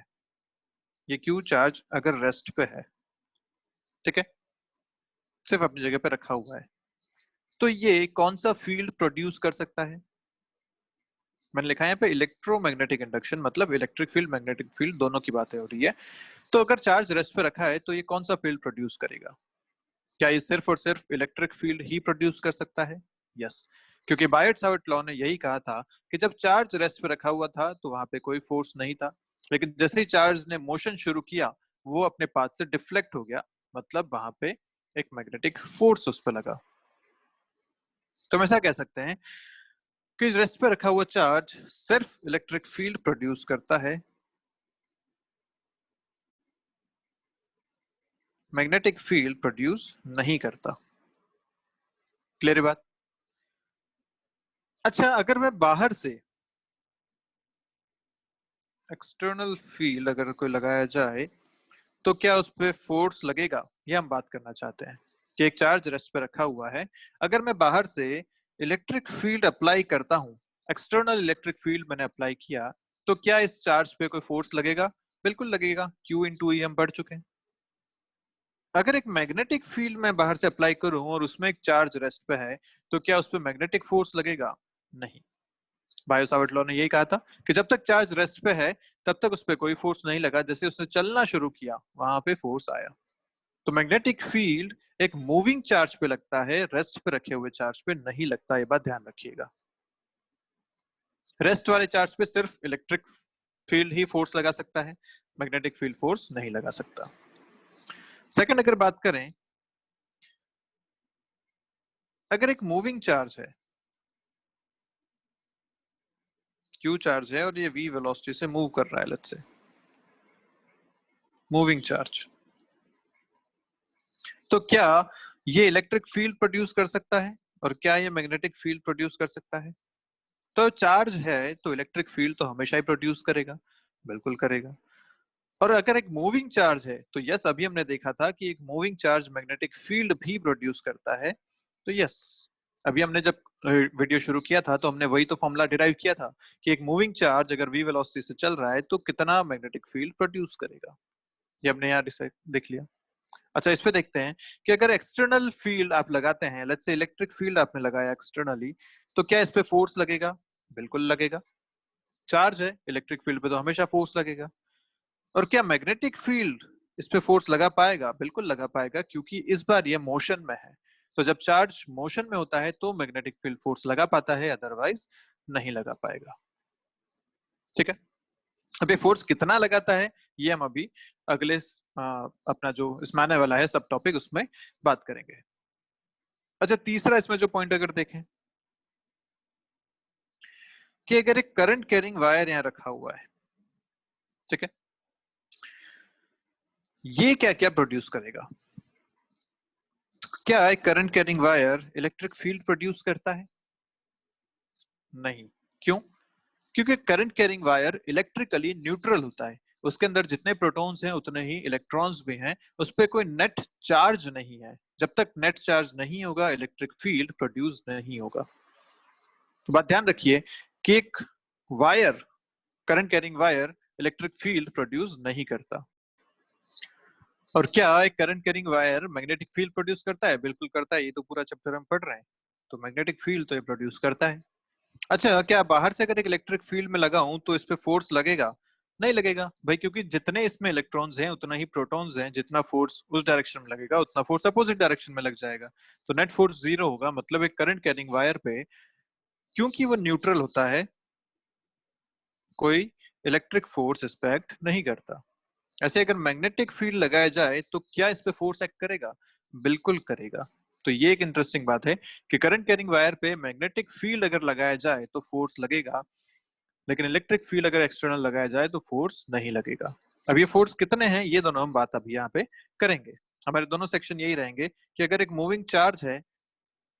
ये क्यू चार्ज अगर रेस्ट पे है, ठीक है, सिर्फ अपनी जगह पे रखा हुआ है, तो ये कौन सा फील्ड प्रोड्यूस कर सकता है? मैंने लिखा है यहाँ पे इलेक्ट्रोमैग्नेटिक इंडक्शन, मतलब इलेक्ट्रिक फील्ड मैग्नेटिक फील्ड दोनों की बातें हो रही है। तो अगर चार्ज रेस्ट पे रखा है तो ये कौन सा फील्ड प्रोड्यूस करेगा? क्या ये सिर्फ और सिर्फ इलेक्ट्रिक फील्ड ही प्रोड्यूस कर सकता है? यस, क्योंकि बायट-सावर्ट लॉ ने यही कहा था कि जब चार्ज रेस्ट पे रखा हुआ था तो वहां पे कोई फोर्स नहीं था, लेकिन जैसे ही चार्ज ने मोशन शुरू किया वो अपने पाथ से डिफ्लेक्ट हो गया, मतलब वहां पे एक मैग्नेटिक फोर्स उस पर लगा। तो हम ऐसा कह सकते हैं कि रेस्ट पे रखा हुआ चार्ज सिर्फ इलेक्ट्रिक फील्ड प्रोड्यूस करता है, मैग्नेटिक फील्ड प्रोड्यूस नहीं करता। क्लियर है बात? अच्छा, अगर मैं बाहर से एक्सटर्नल फील्ड अगर कोई लगाया जाए तो क्या उस पर फोर्स लगेगा, ये हम बात करना चाहते हैं कि एक चार्ज रेस्ट पे रखा हुआ है, अगर मैं बाहर से इलेक्ट्रिक फील्ड अप्लाई करता हूं, एक्सटर्नल इलेक्ट्रिक फील्ड मैंने अप्लाई किया, तो क्या इस चार्ज पे कोई फोर्स लगेगा? बिल्कुल लगेगा, Q इंटू ई हम पढ़ चुके हैं। अगर एक मैग्नेटिक फील्ड मैं बाहर से अप्लाई करूं और उसमें एक चार्ज रेस्ट पे है, तो क्या उस पर मैग्नेटिक फोर्स लगेगा? नहीं। बायो सावर्ट लॉ ने यही कहा था कि जब तक चार्ज रेस्ट पे है तब तक उस पर कोई फोर्स नहीं लगा, जैसे उसने चलना शुरू किया वहां पे फोर्स आया। तो मैग्नेटिक फील्ड एक मूविंग चार्ज पे लगता है, रेस्ट पे रखे हुए चार्ज पे नहीं लगता, ये बात ध्यान रखिएगा। रेस्ट वाले चार्ज पे सिर्फ इलेक्ट्रिक फील्ड ही फोर्स लगा सकता है, मैग्नेटिक फील्ड फोर्स नहीं लगा सकता। सेकंड, अगर बात करें, अगर एक मूविंग चार्ज है, Q चार्ज है और ये V वेलोसिटी से मूव कर रहा है, लेट्स से मूविंग चार्ज, तो क्या ये इलेक्ट्रिक फील्ड प्रोड्यूस कर सकता है और क्या ये मैग्नेटिक फील्ड प्रोड्यूस कर सकता है? तो चार्ज है तो इलेक्ट्रिक फील्ड तो हमेशा ही प्रोड्यूस करेगा, बिल्कुल करेगा। और अगर एक मूविंग चार्ज है तो यस, अभी हमने देखा था कि एक मूविंग चार्ज मैग्नेटिक फील्ड भी प्रोड्यूस करता है, तो यस, अभी हमने जब वीडियो शुरू किया था तो हमने वही तो फॉर्मूला डिराइव किया था कि एक मूविंग चार्ज अगर v वेलोसिटी से चल रहा है तो कितना मैग्नेटिक फील्ड प्रोड्यूस करेगा, ये हमने यहाँ देख लिया। अच्छा, इस पे देखते हैं कि अगर एक्सटर्नल फील्ड आप लगाते हैं, लेट्स से इलेक्ट्रिक फील्ड आपने लगाया एक्सटर्नली, तो क्या इस पे फोर्स लगेगा? बिल्कुल लगेगा। चार्ज है, इलेक्ट्रिक फील्ड पे तो हमेशा फोर्स लगेगा। और क्या मैग्नेटिक फील्ड इस पे फोर्स लगा पाएगा? बिल्कुल लगा पाएगा, क्योंकि इस बार ये मोशन में है। तो जब चार्ज मोशन में होता है तो मैग्नेटिक फील्ड फोर्स लगा पाता है, अदरवाइज नहीं लगा पाएगा। ठीक है, अब ये फोर्स कितना लगाता है ये हम अभी अगले अपना जो इसमें आने वाला है सब टॉपिक, उसमें बात करेंगे। अच्छा, तीसरा इसमें जो पॉइंट अगर देखें कि अगर एक करंट कैरिंग वायर यहाँ रखा हुआ है, ठीक है, ये क्या क्या प्रोड्यूस करेगा? तो क्या एक current carrying wire electric field produce करता है? नहीं। क्यों? क्योंकि current carrying wire electrically neutral होता है, उसके अंदर जितने प्रोटॉन्स हैं उतने ही इलेक्ट्रॉन्स भी हैं, उस पर कोई नेट चार्ज नहीं है। जब तक नेट चार्ज नहीं होगा इलेक्ट्रिक फील्ड प्रोड्यूस नहीं होगा। तो बात ध्यान रखिए कि एक wire, current carrying wire electric field produce नहीं करता। और क्या एक current carrying wire magnetic field produce करता है? बिल्कुल करता है, ये तो पूरा चैप्टर हम पढ़ रहे हैं। तो मैग्नेटिक फील्ड तो ये प्रोड्यूस करता है। अच्छा, क्या बाहर से अगर एक इलेक्ट्रिक फील्ड में लगाऊं तो इस पे फोर्स लगेगा? नहीं लगेगा भाई, क्योंकि जितने इसमें इलेक्ट्रॉन्स हैं उतना ही प्रोटॉन्स हैं, जितना फोर्स उस डायरेक्शन में लगेगा उतना फोर्स अपोजिट डायरेक्शन में लग जाएगा। तो नेट फोर्स जीरो होगा, मतलब एक करंट कैरिंग वायर पे क्योंकि वो न्यूट्रल होता है, कोई इलेक्ट्रिक फोर्स इस पे एक्ट नहीं करता। ऐसे अगर मैग्नेटिक फील्ड लगाया जाए तो क्या इस पे फोर्स एक्ट करेगा? बिल्कुल करेगा। तो ये एक इंटरेस्टिंग बात है कि करंट कैरिंग वायर पे मैग्नेटिक फील्ड अगर लगाया जाए तो फोर्स लगेगा, लेकिन इलेक्ट्रिक फील्ड अगर एक्सटर्नल लगाया जाए तो फोर्स नहीं लगेगा। अब ये फोर्स कितने हैं ये दोनों हम बात अभी यहाँ पे करेंगे। हमारे दोनों सेक्शन यही रहेंगे कि अगर एक मूविंग चार्ज है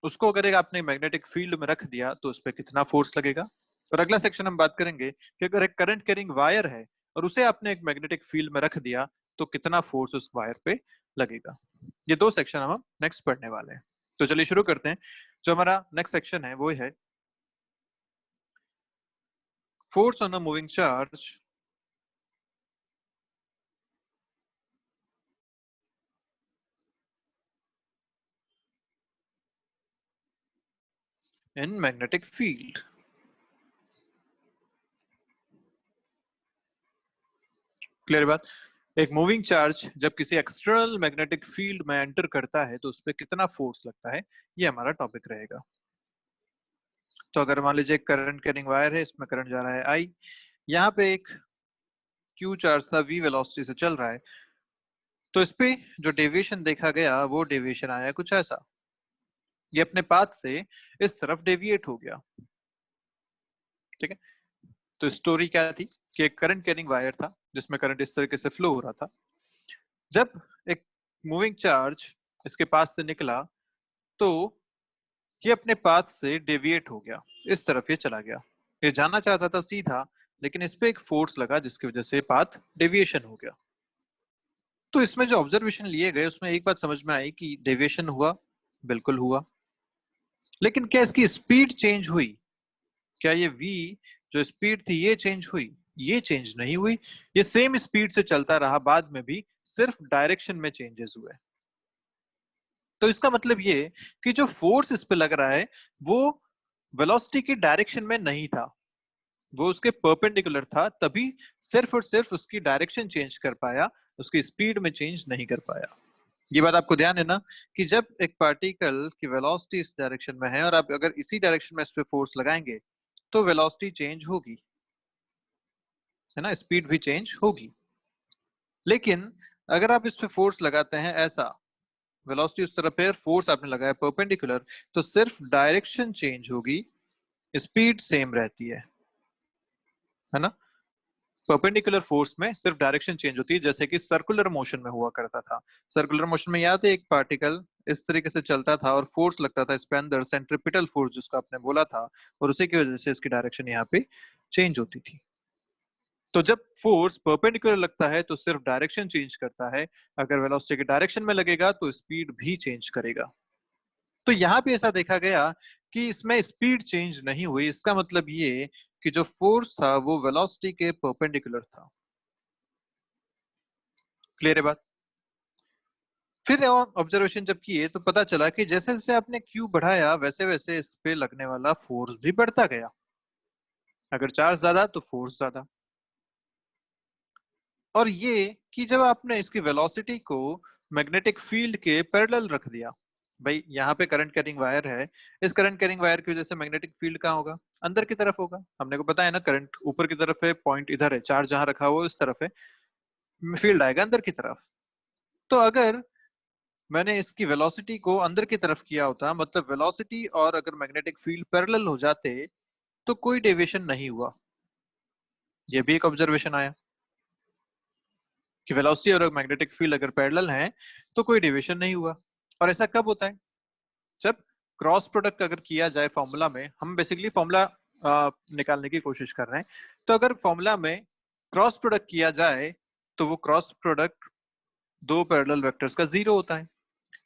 उसको अगर एक आपने मैग्नेटिक फील्ड में रख दिया तो उस पर कितना फोर्स लगेगा। और अगला सेक्शन हम बात करेंगे कि अगर एक करंट कैरिंग वायर है और उसे आपने एक मैग्नेटिक फील्ड में रख दिया तो कितना फोर्स उस वायर पे लगेगा। ये दो सेक्शन हम नेक्स्ट पढ़ने वाले हैं। तो चलिए शुरू करते हैं। जो हमारा नेक्स्ट सेक्शन है वो है force on a moving charge in magnetic field. Clear बात? एक मूविंग चार्ज जब किसी एक्सटर्नल मैग्नेटिक फील्ड में एंटर करता है तो उस पर कितना फोर्स लगता है, ये हमारा टॉपिक रहेगा। तो अगर मान लीजिए करंट कैरिंग वायर है, इसमें करंट जा रहा है आई, यहाँ पे एक क्यू चार्ज था v वेलोसिटी से चल रहा है, तो इस पे जो डेविएशन देखा गया वो डेविएशन आया कुछ ऐसा, ये अपने पाथ से इस तरफ डेविएट हो गया। ठीक है। तो स्टोरी क्या थी कि एक करंट कैरिंग वायर था जिसमें करंट इस तरीके से फ्लो हो रहा था। जब एक मूविंग चार्ज इसके पास से निकला तो ये अपने पाथ से डेविएट हो गया, इस तरफ ये चला गया। ये जाना चाहता था सीधा, लेकिन इस पे एक फोर्स लगा जिसकी वजह से पाथ डेविएशन हो गया। तो इसमें जो ऑब्जर्वेशन लिए गए उसमें एक बात समझ में आई कि डेविएशन हुआ, बिल्कुल हुआ, लेकिन क्या इसकी स्पीड चेंज हुई? क्या ये v जो स्पीड थी ये चेंज हुई? ये चेंज नहीं हुई। ये सेम स्पीड से चलता रहा, बाद में भी सिर्फ डायरेक्शन में चेंजेस हुए। तो इसका मतलब ये कि जो फोर्स इस पे लग रहा है वो वेलोसिटी की डायरेक्शन में नहीं था, वो उसके परपेंडिकुलर था, तभी सिर्फ और सिर्फ उसकी डायरेक्शन चेंज कर पाया, उसकी स्पीड में चेंज नहीं कर पाया। ये बात आपको ध्यान है ना कि जब एक पार्टिकल की वेलोसिटी इस डायरेक्शन में है और आप अगर इसी डायरेक्शन में इस पे फोर्स लगाएंगे तो वेलोसिटी चेंज होगी, है ना, स्पीड भी चेंज होगी। लेकिन अगर आप इस पे फोर्स लगाते हैं ऐसा, वेलोसिटी उस तरफ है, फोर्स आपने लगाया परपेंडिकुलर, तो सिर्फ डायरेक्शन चेंज होगी, स्पीड सेम रहती है ना। परपेंडिकुलर फोर्स में सिर्फ डायरेक्शन चेंज होती है, जैसे कि सर्कुलर मोशन में हुआ करता था। सर्कुलर मोशन में याद है एक पार्टिकल इस तरीके से चलता था और फोर्स लगता था इस पे अंदर, सेंट्रिपिटल फोर्स जिसको आपने बोला था, और उसी की वजह से इसकी डायरेक्शन यहाँ पे चेंज होती थी। तो जब फोर्स परपेंडिकुलर लगता है तो सिर्फ डायरेक्शन चेंज करता है, अगर वेलोसिटी के डायरेक्शन में लगेगा तो स्पीड भी चेंज करेगा। तो यहाँ पे ऐसा देखा गया कि इसमें स्पीड चेंज नहीं हुई, इसका मतलब ये कि जो फोर्स था वो वेलोसिटी के परपेंडिकुलर था। क्लियर है बात? फिर और ऑब्जर्वेशन जब किए तो पता चला कि जैसे जैसे आपने क्यू बढ़ाया वैसे वैसे इस पे लगने वाला फोर्स भी बढ़ता गया। अगर चार्ज ज्यादा तो फोर्स ज्यादा। और ये कि जब आपने इसकी वेलोसिटी को मैग्नेटिक फील्ड के पैरेलल रख दिया, भाई यहाँ पे करंट कैरिंग वायर है, इस करंट कैरिंग वायर की वजह से मैग्नेटिक फील्ड कहाँ होगा? अंदर की तरफ होगा। हमने को पता है ना, करंट ऊपर की तरफ है, पॉइंट इधर है, चार्ज जहां रखा हुआ इस तरफ है, फील्ड आएगा अंदर की तरफ। तो अगर मैंने इसकी वेलोसिटी को अंदर की तरफ किया होता, मतलब वेलोसिटी और अगर मैग्नेटिक फील्ड पैरेलल हो जाते, तो कोई डेविएशन नहीं हुआ। ये भी एक ऑब्जर्वेशन आया कि वेलोसिटी और मैग्नेटिक फील्ड अगर पैरेलल हैं तो कोई डेविएशन नहीं हुआ। और ऐसा कब होता है? जब क्रॉस प्रोडक्ट अगर किया जाए फॉर्मूला में, हम बेसिकली फॉर्मूला निकालने की कोशिश कर रहे हैं, तो अगर फॉर्मूला में क्रॉस प्रोडक्ट किया जाए तो वो क्रॉस प्रोडक्ट दो पैरेलल वेक्टर्स का जीरो होता है।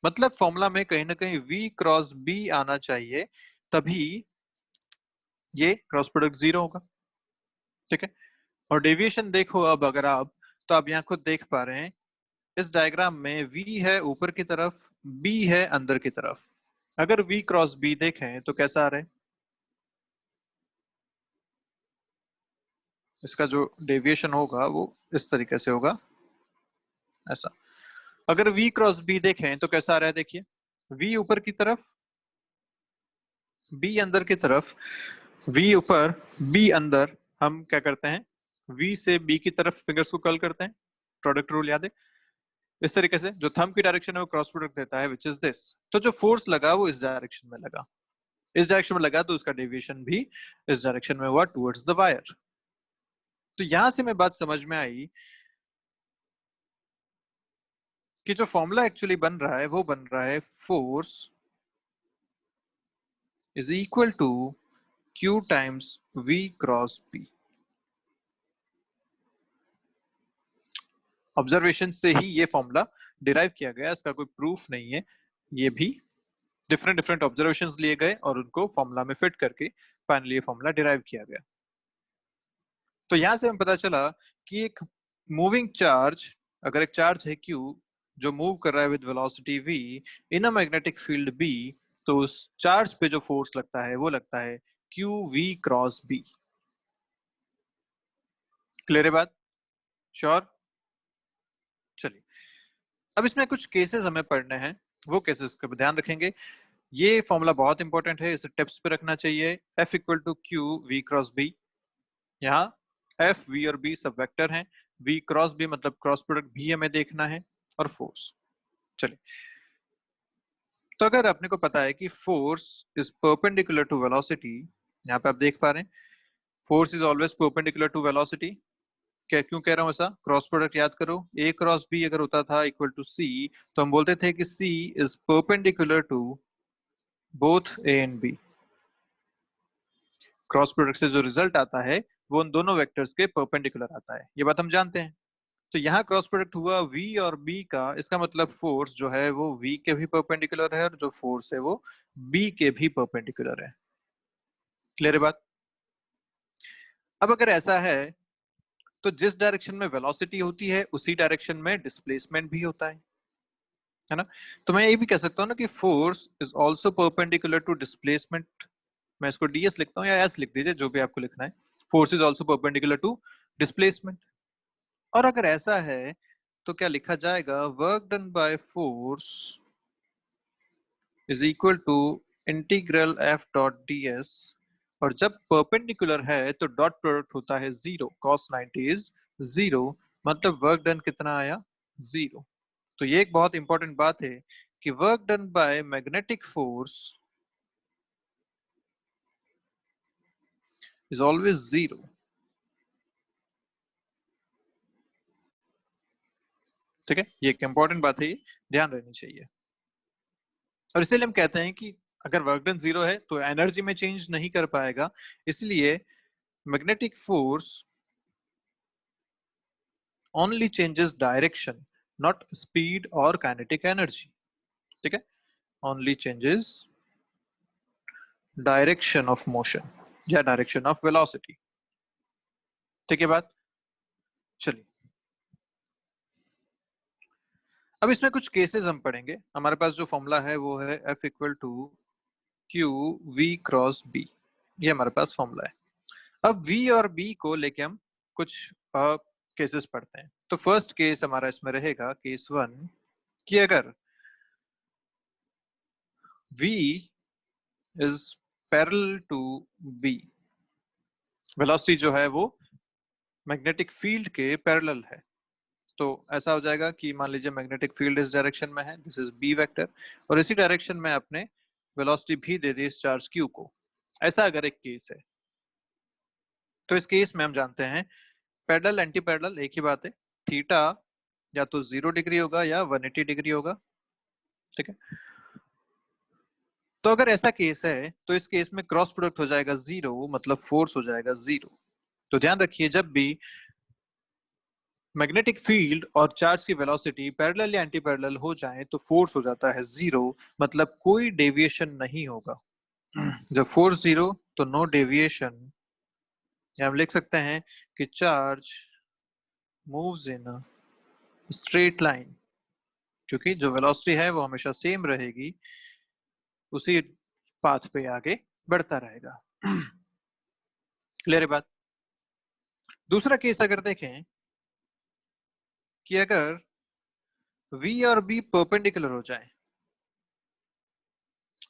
मतलब फॉर्मूला में कहीं ना कहीं v क्रॉस b आना चाहिए, तभी ये क्रॉस प्रोडक्ट जीरो होगा। ठीक है। और डेविएशन देखो अब अगर आप, तो आप यहाँ खुद देख पा रहे हैं इस डायग्राम में v है ऊपर की तरफ, b है अंदर की तरफ। अगर v क्रॉस b देखें तो कैसा आ रहा है? इसका जो डेविएशन होगा वो इस तरीके से होगा, ऐसा। अगर v क्रॉस b देखें तो कैसा आ रहा है? देखिए, v ऊपर की तरफ, b अंदर की तरफ, v ऊपर b अंदर। हम क्या करते हैं, v से b की तरफ फिंगर्स को कर्ल करते हैं, प्रोडक्ट रूल याद है? इस तरीके से जो थंब की डायरेक्शन है वो क्रॉस प्रोडक्ट देता है, विच इज दिस। तो जो फोर्स लगा वो इस डायरेक्शन में लगा, इस डायरेक्शन में लगा, तो उसका डेविएशन भी इस डायरेक्शन में हुआ, टुवर्ड्स द वायर। तो यहां से मैं बात समझ में आई कि जो फॉर्मूला एक्चुअली बन रहा है वो बन रहा है force is equal to Q times V cross B। Observation से ही ये फॉर्मूला डिराइव किया गया, इसका कोई प्रूफ नहीं है। ये भी डिफरेंट डिफरेंट ऑब्जर्वेशंस लिए गए और उनको फॉर्मूला में फिट करके फाइनली ये फॉर्मूला डिराइव किया गया। तो यहां से हमें पता चला कि एक मूविंग चार्ज, अगर एक चार्ज है Q जो मूव कर रहा है with velocity V in a magnetic field B, तो उस चार्ज पे जो फोर्स लगता है वो लगता है QV क्रॉस B। क्लियर है बात? श्योर? चलिए, अब इसमें कुछ केसेस हमें पढ़ने हैं, वो केसेस का ध्यान रखेंगे। ये फॉर्मूला बहुत इंपॉर्टेंट है, इसे टिप्स पे रखना चाहिए। F equal to Q V cross B. यहाँ F, V और B सब वेक्टर हैं, V क्रॉस B मतलब क्रॉस प्रोडक्ट भी हमें देखना है, और फोर्स। चलिए, तो अगर अपने को पता है कि force is perpendicular to velocity, यहाँ पे आप देख पा रहे हैं force is always perpendicular to velocity. क्या क्यों कह रहा हूं ऐसा? क्रॉस प्रोडक्ट याद करो, ए क्रॉस बी अगर होता था इक्वल टू सी, तो हम बोलते थे कि C is perpendicular to both A and B. Cross product से जो रिजल्ट आता है वो उन दोनों वेक्टर्स के परपेंडिकुलर आता है, ये बात हम जानते हैं। तो यहाँ क्रॉस प्रोडक्ट हुआ v और b का, इसका मतलब फोर्स जो है वो v के भी परपेंडिकुलर है और जो फोर्स है वो b के भी परपेंडिकुलर है। क्लियर है बात? अब अगर ऐसा है तो जिस डायरेक्शन में वेलोसिटी होती है उसी डायरेक्शन में डिस्प्लेसमेंट भी होता है ना? तो मैं ये भी कह सकता हूँ ना कि force is also perpendicular to displacement. मैं इसको ds लिखता हूँ या s लिख दीजिए, जो भी आपको लिखना है। Force is also perpendicular to displacement. और अगर ऐसा है तो क्या लिखा जाएगा? Work done by force is equal to integral f dot ds। और जब परपेंडिकुलर है तो डॉट प्रोडक्ट होता है जीरो, cos 90 इज जीरो, मतलब वर्क डन कितना आया? जीरो। तो ये एक बहुत इंपॉर्टेंट बात है कि work done by magnetic force is always zero. ठीक है, ये एक इंपॉर्टेंट बात है, ये ध्यान रहनी चाहिए। और इसीलिए हम कहते हैं कि अगर वर्क डन जीरो है तो एनर्जी में चेंज नहीं कर पाएगा, इसलिए magnetic force only changes direction, not speed और काइनेटिक एनर्जी। ठीक है, only changes direction of motion या डायरेक्शन ऑफ वेलोसिटी। ठीक है बात? चलिए, अब इसमें कुछ केसेस हम पढ़ेंगे। हमारे पास जो फॉर्मूला है वो है F equal to Q V cross B, ये हमारे पास फॉर्मूला है। अब V और B को लेके हम कुछ केसेस पढ़ते हैं। तो फर्स्ट केस हमारा इसमें रहेगा केस 1 कि अगर V is parallel to B, velocity जो है वो मैग्नेटिक फील्ड के पैरेलल है। तो ऐसा हो जाएगा कि मान लीजिए मैग्नेटिक फील्ड इस डायरेक्शन में है, दिस इज बी वेक्टर, और इसी डायरेक्शन में अपने वेलोसिटी भी दे दी इस चार्ज क्यू को। ऐसा अगर एक केस है तो इस केस में हम जानते हैं पैरेलल एंटी पैरेलल एक ही बात है, थीटा या तो 0 डिग्री होगा या 180 डिग्री होगा। ठीक है, तो अगर ऐसा केस है तो इस केस में क्रॉस प्रोडक्ट हो जाएगा जीरो, मतलब फोर्स हो जाएगा जीरो। तो ध्यान रखिए, जब भी मैग्नेटिक फील्ड और चार्ज की वेलोसिटी पैरेलल या एंटी पैरेलल हो जाए तो फोर्स हो जाता है जीरो, मतलब कोई डेविएशन नहीं होगा। जब फोर्स जीरो तो नो डेविएशन, या हम लिख सकते हैं कि charge moves in straight line, क्योंकि जो वेलोसिटी है वो हमेशा सेम रहेगी, उसी पाथ पे आगे बढ़ता रहेगा। क्लियर है बात? दूसरा केस अगर देखें कि अगर V और B परपेंडिकुलर हो जाए,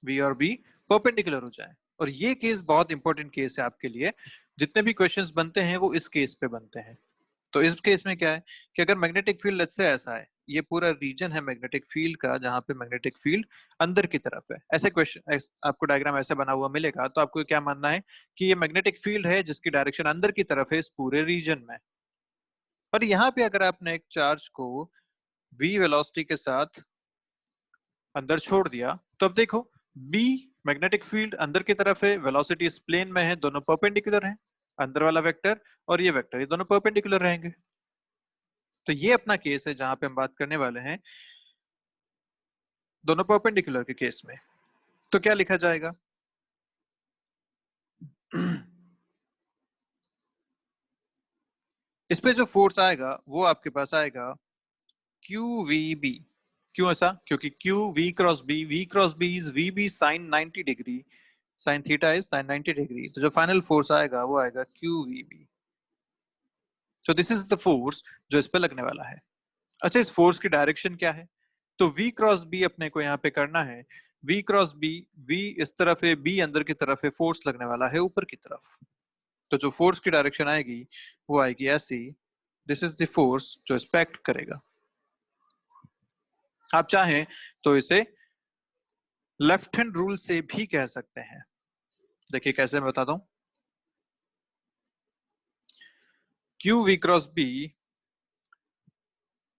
V और B परपेंडिकुलर हो जाए, और ये केस बहुत इंपॉर्टेंट केस है आपके लिए, जितने भी क्वेश्चंस बनते हैं वो इस केस पे बनते हैं। तो इस केस में क्या है कि अगर मैग्नेटिक फील्ड लेट्स से ऐसा है, ये पूरा रीजन है मैग्नेटिक फील्ड का जहां पे मैग्नेटिक फील्ड अंदर की तरफ है, ऐसे क्वेश्चन आपको डायग्राम ऐसे बना हुआ मिलेगा, तो आपको क्या मानना है कि ये मैग्नेटिक फील्ड है जिसकी डायरेक्शन अंदर की तरफ है इस पूरे रीजन में। और यहाँ पे अगर आपने एक चार्ज को v वेलोसिटी के साथ अंदर छोड़ दिया तो अब देखो, b मैग्नेटिक फील्ड अंदर की तरफ है, वेलोसिटी इस प्लेन में है, दोनों परपेंडिकुलर हैं, अंदर वाला वेक्टर और ये वेक्टर ये दोनों परपेंडिकुलर रहेंगे। तो ये अपना केस है जहां पे हम बात करने वाले हैं दोनों परपेंडिकुलर के केस में। तो क्या लिखा जाएगा? इस पे जो फोर्स आएगा वो आपके पास आएगा क्यू वी बी। क्यों ऐसा? क्योंकि Q V cross B is V B sine 90 degree, sine theta is sine 90 degree, तो जो फाइनल फोर्स आएगा वो आएगा क्यू वी बी। तो दिस इज द फोर्स जो इस पे लगने वाला है। अच्छा, इस फोर्स की डायरेक्शन क्या है? तो v क्रॉस बी अपने को यहाँ पे करना है, v क्रॉस बी, v इस तरफ है, b अंदर की तरफ है, फोर्स लगने वाला है ऊपर की तरफ। तो जो फोर्स की डायरेक्शन आएगी वो आएगी ऐसी, दिस इज द फोर्स जो इस पे एक्ट करेगा। आप चाहें तो इसे लेफ्ट हैंड रूल से भी कह सकते हैं। देखिए कैसे मैं बताता हूं। Q V cross B,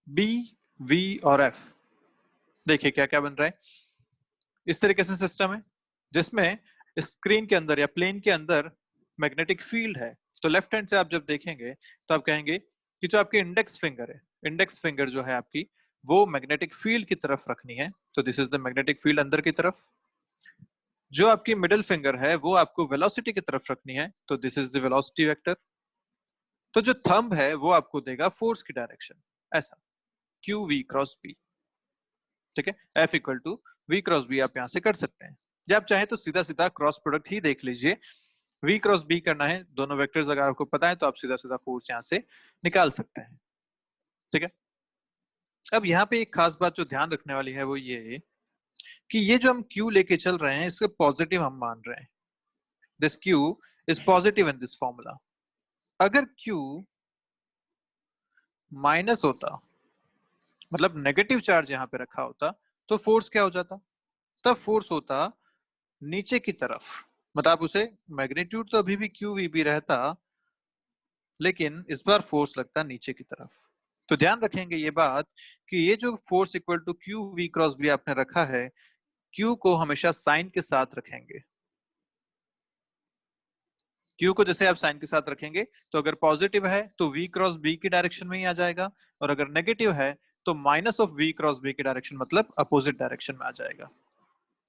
B V और एफ। देखिए क्या क्या बन रहा है। इस तरीके से सिस्टम है जिसमें स्क्रीन के अंदर या प्लेन के अंदर मैग्नेटिक फील्ड है। तो लेफ्ट हैंड से आप जब देखेंगे तो आप कहेंगे कि जो आपकी इंडेक्स फिंगर है, इंडेक्स फिंगर जो है आपकी, वो मैग्नेटिक फील्ड की तरफ रखनी है। तो this is the magnetic field अंदर की तरफ। जो आपकी मिडिल फिंगर है वो आपको वेलोसिटी की तरफ रखनी है। तो this is the velocity vector. तो जो थंब है वो आपको देगा फोर्स की डायरेक्शन। ऐसा क्यू वी क्रॉस बी। ठीक है, F equal to V cross B आप यहां से कर सकते हैं, या आप चाहे तो सीधा सीधा क्रॉस प्रोडक्ट ही देख लीजिए। वी क्रॉस बी करना है, दोनों वेक्टर्स अगर आपको पता है तो आप सीधा सीधा फोर्स यहां से निकाल सकते हैं। ठीक है, अब यहाँ पे एक खास बात जो ध्यान रखने वाली है वो ये कि ये जो हम Q लेके चल रहे हैं इसको पॉजिटिव हम मान रहे हैं। This Q is positive in this formula. अगर Q माइनस होता, मतलब नेगेटिव चार्ज यहाँ पे रखा होता, तो फोर्स क्या हो जाता? तब फोर्स होता नीचे की तरफ। मतलब आप उसे मैग्नीट्यूड तो अभी भी क्यू वी बी रहता, लेकिन इस बार फोर्स लगता नीचे की तरफ। तो ध्यान रखेंगे ये बात कि ये जो force equal to Q V cross B आपने रखा है, क्यू को हमेशा साइन के साथ रखेंगे। क्यू को जैसे आप साइन के साथ रखेंगे तो अगर पॉजिटिव है तो वी क्रॉस बी की डायरेक्शन में ही आ जाएगा, और अगर नेगेटिव है तो minus of V cross B की डायरेक्शन, मतलब अपोजिट डायरेक्शन में आ जाएगा।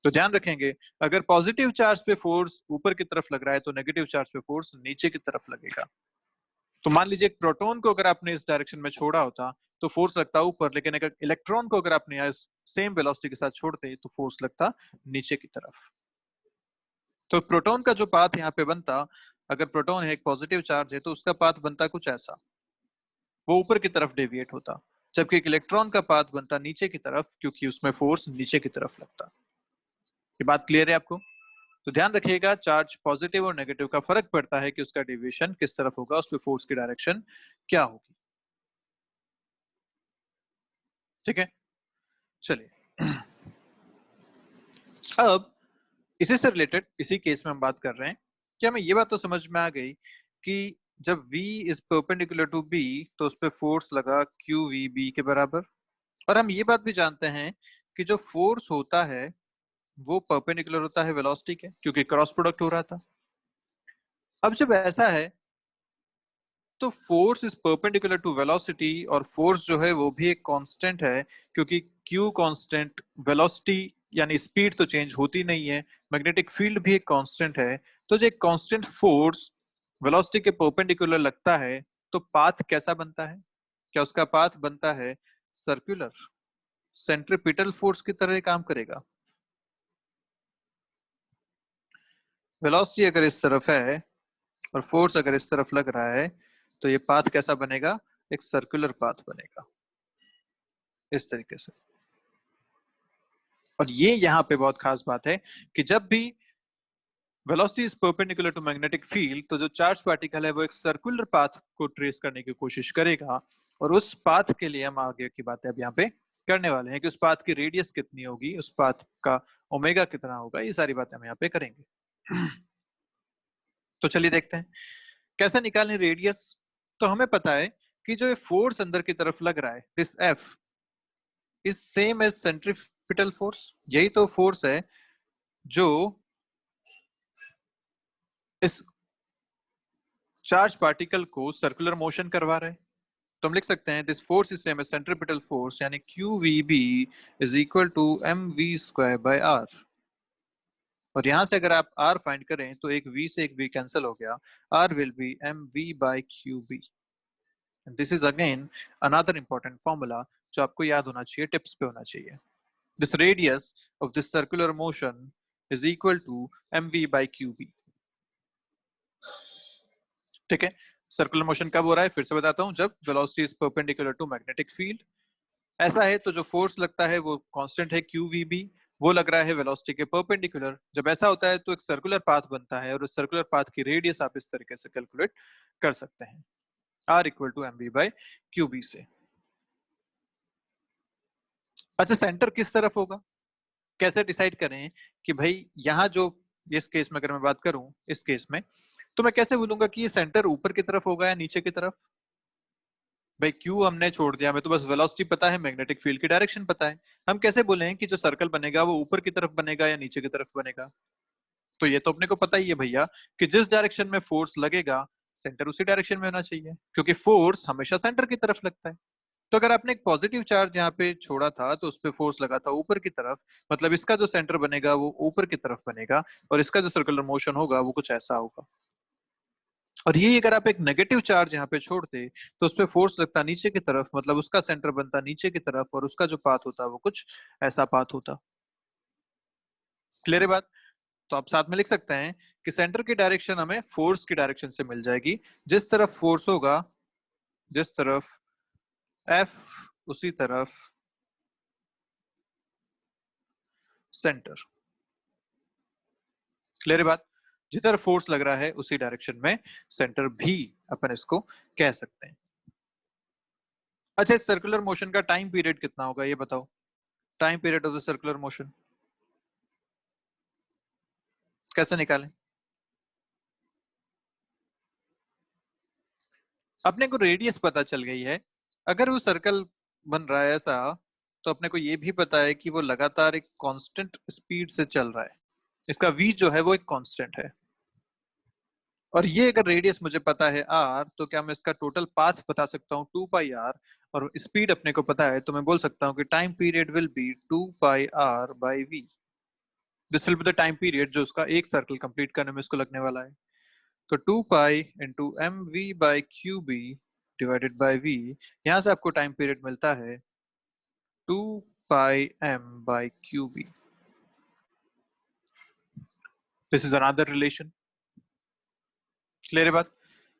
तो ध्यान रखेंगे, अगर पॉजिटिव चार्ज पे फोर्स ऊपर की तरफ लग रहा है तो नेगेटिव चार्ज पे फोर्स नीचे की तरफ लगेगा। तो मान लीजिए एक प्रोटॉन को अगर आपने इस डायरेक्शन में छोड़ा होता तो फोर्स लगता ऊपर, लेकिन अगर इलेक्ट्रॉन को अगर आपने यहाँ सेम वेलोसिटी के साथ छोड़ते तो फोर्स लगता नीचे की तरफ। तो प्रोटॉन का जो पाथ यहाँ पे बनता, अगर प्रोटॉन है एक पॉजिटिव चार्ज है तो उसका पाथ बनता कुछ ऐसा, वो ऊपर की तरफ डेविएट होता, जबकि एक इलेक्ट्रॉन का पाथ बनता नीचे की तरफ, क्योंकि उसमें फोर्स नीचे की तरफ लगता। ये बात क्लियर है आपको? तो ध्यान रखिएगा, चार्ज पॉजिटिव और नेगेटिव का फर्क पड़ता है कि उसका डेविएशन किस तरफ होगा, उस पर फोर्स की डायरेक्शन क्या होगी। ठीक है, चलिए अब इसी से रिलेटेड इसी केस में हम बात कर रहे हैं कि हमें ये बात तो समझ में आ गई कि जब V is perpendicular to B तो उस पर फोर्स लगा क्यू वी बी के बराबर। और हम ये बात भी जानते हैं कि जो फोर्स होता है वो परपेंडिकुलर होता है वेलोसिटी के, क्योंकि क्रॉस प्रोडक्ट हो रहा था। अब जब ऐसा है तो force is perpendicular to velocity, और फोर्स जो है वो भी एक कांस्टेंट है, क्योंकि क्यू कांस्टेंट, वेलोसिटी यानी स्पीड तो चेंज होती नहीं है, मैग्नेटिक फील्ड भी एक कांस्टेंट है। तो जो एक कांस्टेंट फोर्स वेलोसिटी के परपेंडिकुलर लगता है तो पाथ कैसा बनता है? क्या उसका पाथ बनता है सर्कुलर, सेंट्रीपिटल फोर्स की तरह काम करेगा? वेलोसिटी अगर इस तरफ है और फोर्स अगर इस तरफ लग रहा है तो ये पाथ कैसा बनेगा? एक सर्कुलर पाथ बनेगा इस तरीके से। और ये यहाँ पे बहुत खास बात है कि जब भी velocity is perpendicular to magnetic field तो जो चार्ज पार्टिकल है वो एक सर्कुलर पाथ को ट्रेस करने की कोशिश करेगा, और उस पाथ के लिए हम आगे की बातें अब यहाँ पे करने वाले हैं कि उस पाथ की रेडियस कितनी होगी, उस पाथ का ओमेगा कितना होगा, ये सारी बातें हम यहाँ पे करेंगे। तो चलिए देखते हैं कैसे निकालें रेडियस। तो हमें पता है कि जो ये फोर्स अंदर की तरफ लग रहा है, this F is same as centripetal force. यही तो फोर्स है जो इस चार्ज पार्टिकल को सर्कुलर मोशन करवा रहा है। तो हम लिख सकते हैं this force is same as centripetal force, यानी Q V B is equal to M V square by R. और यहां से अगर आप आर फाइंड करें तो एक v से एक v कैंसिल हो गया, R will be M V by Q B. This is again another important formula जो आपको याद होना चाहिए, टिप्स पे होना चाहिए। This radius of this circular motion is equal to M V by Q B. ठीक है, सर्कुलर मोशन कब हो रहा है फिर से बताता हूं, जब velocity is perpendicular to magnetic field. ऐसा है तो जो फोर्स लगता है वो कांस्टेंट है क्यू वी बी, वो लग रहा है वेलोसिटी के परपेंडिकुलर। जब ऐसा होता है तो एक सर्कुलर पाथ बनता है, और उस सर्कुलर पाथ की रेडियस आप इस तरीके से कैलकुलेट कर सकते हैं, R equal to M V by Q B से। अच्छा, सेंटर किस तरफ होगा, कैसे डिसाइड करें कि भाई यहाँ जो, इस केस में अगर मैं बात करूं इस केस में, तो मैं कैसे बोलूंगा कि ये सेंटर ऊपर की तरफ होगा या नीचे की तरफ? भाई क्यू हमने छोड़ दिया, हमें तो बस वेलोसिटी पता है, मैग्नेटिक फील्ड की डायरेक्शन पता है। हम कैसे बोले कि जो सर्कल बनेगा वो ऊपर की तरफ बनेगा या नीचे की तरफ बनेगा? तो ये तो अपने को पता ही है भैया कि जिस डायरेक्शन में फोर्स लगेगा सेंटर उसी डायरेक्शन में होना चाहिए, क्योंकि फोर्स हमेशा सेंटर की तरफ लगता है। तो अगर आपने एक पॉजिटिव चार्ज यहाँ पे छोड़ा था तो उस पे फोर्स लगा था ऊपर की तरफ, मतलब इसका जो सेंटर बनेगा वो ऊपर की तरफ बनेगा, और इसका जो सर्कुलर मोशन होगा वो कुछ ऐसा होगा। और ये अगर आप एक नेगेटिव चार्ज यहाँ पे छोड़ते तो उस पे फोर्स लगता नीचे की तरफ, मतलब उसका सेंटर बनता नीचे की तरफ, और उसका जो पाथ होता वो कुछ ऐसा पाथ होता। क्लियर है बात? तो आप साथ में लिख सकते हैं कि सेंटर की डायरेक्शन हमें फोर्स की डायरेक्शन से मिल जाएगी। जिस तरफ फोर्स होगा, जिस तरफ एफ, उसी तरफ सेंटर। क्लियर है बात? जिधर फोर्स लग रहा है उसी डायरेक्शन में सेंटर भी अपन इसको कह सकते हैं। अच्छा, इस सर्कुलर मोशन का टाइम पीरियड कितना होगा ये बताओ? Time period of the circular motion कैसे निकालें? अपने को रेडियस पता चल गई है। अगर वो सर्कल बन रहा है ऐसा, तो अपने को ये भी पता है कि वो लगातार एक कांस्टेंट स्पीड से चल रहा है। इसका v जो है वो एक कांस्टेंट है। और ये अगर रेडियस मुझे पता है r, तो क्या मैं इसका टोटल पाथ बता सकता हूँ 2 पाई r, और स्पीड अपने को पता है, तो मैं बोल सकता हूँ कि time period will be 2 pi r/v। This will be the time period जो उसका एक सर्कल कंप्लीट करने में इसको लगने वाला है। तो 2 pi into mv/qb divided by v, यहाँ से आपको टाइम पीरियड मिलता है 2 पाई m/qb। This is another relation. Clear है बात?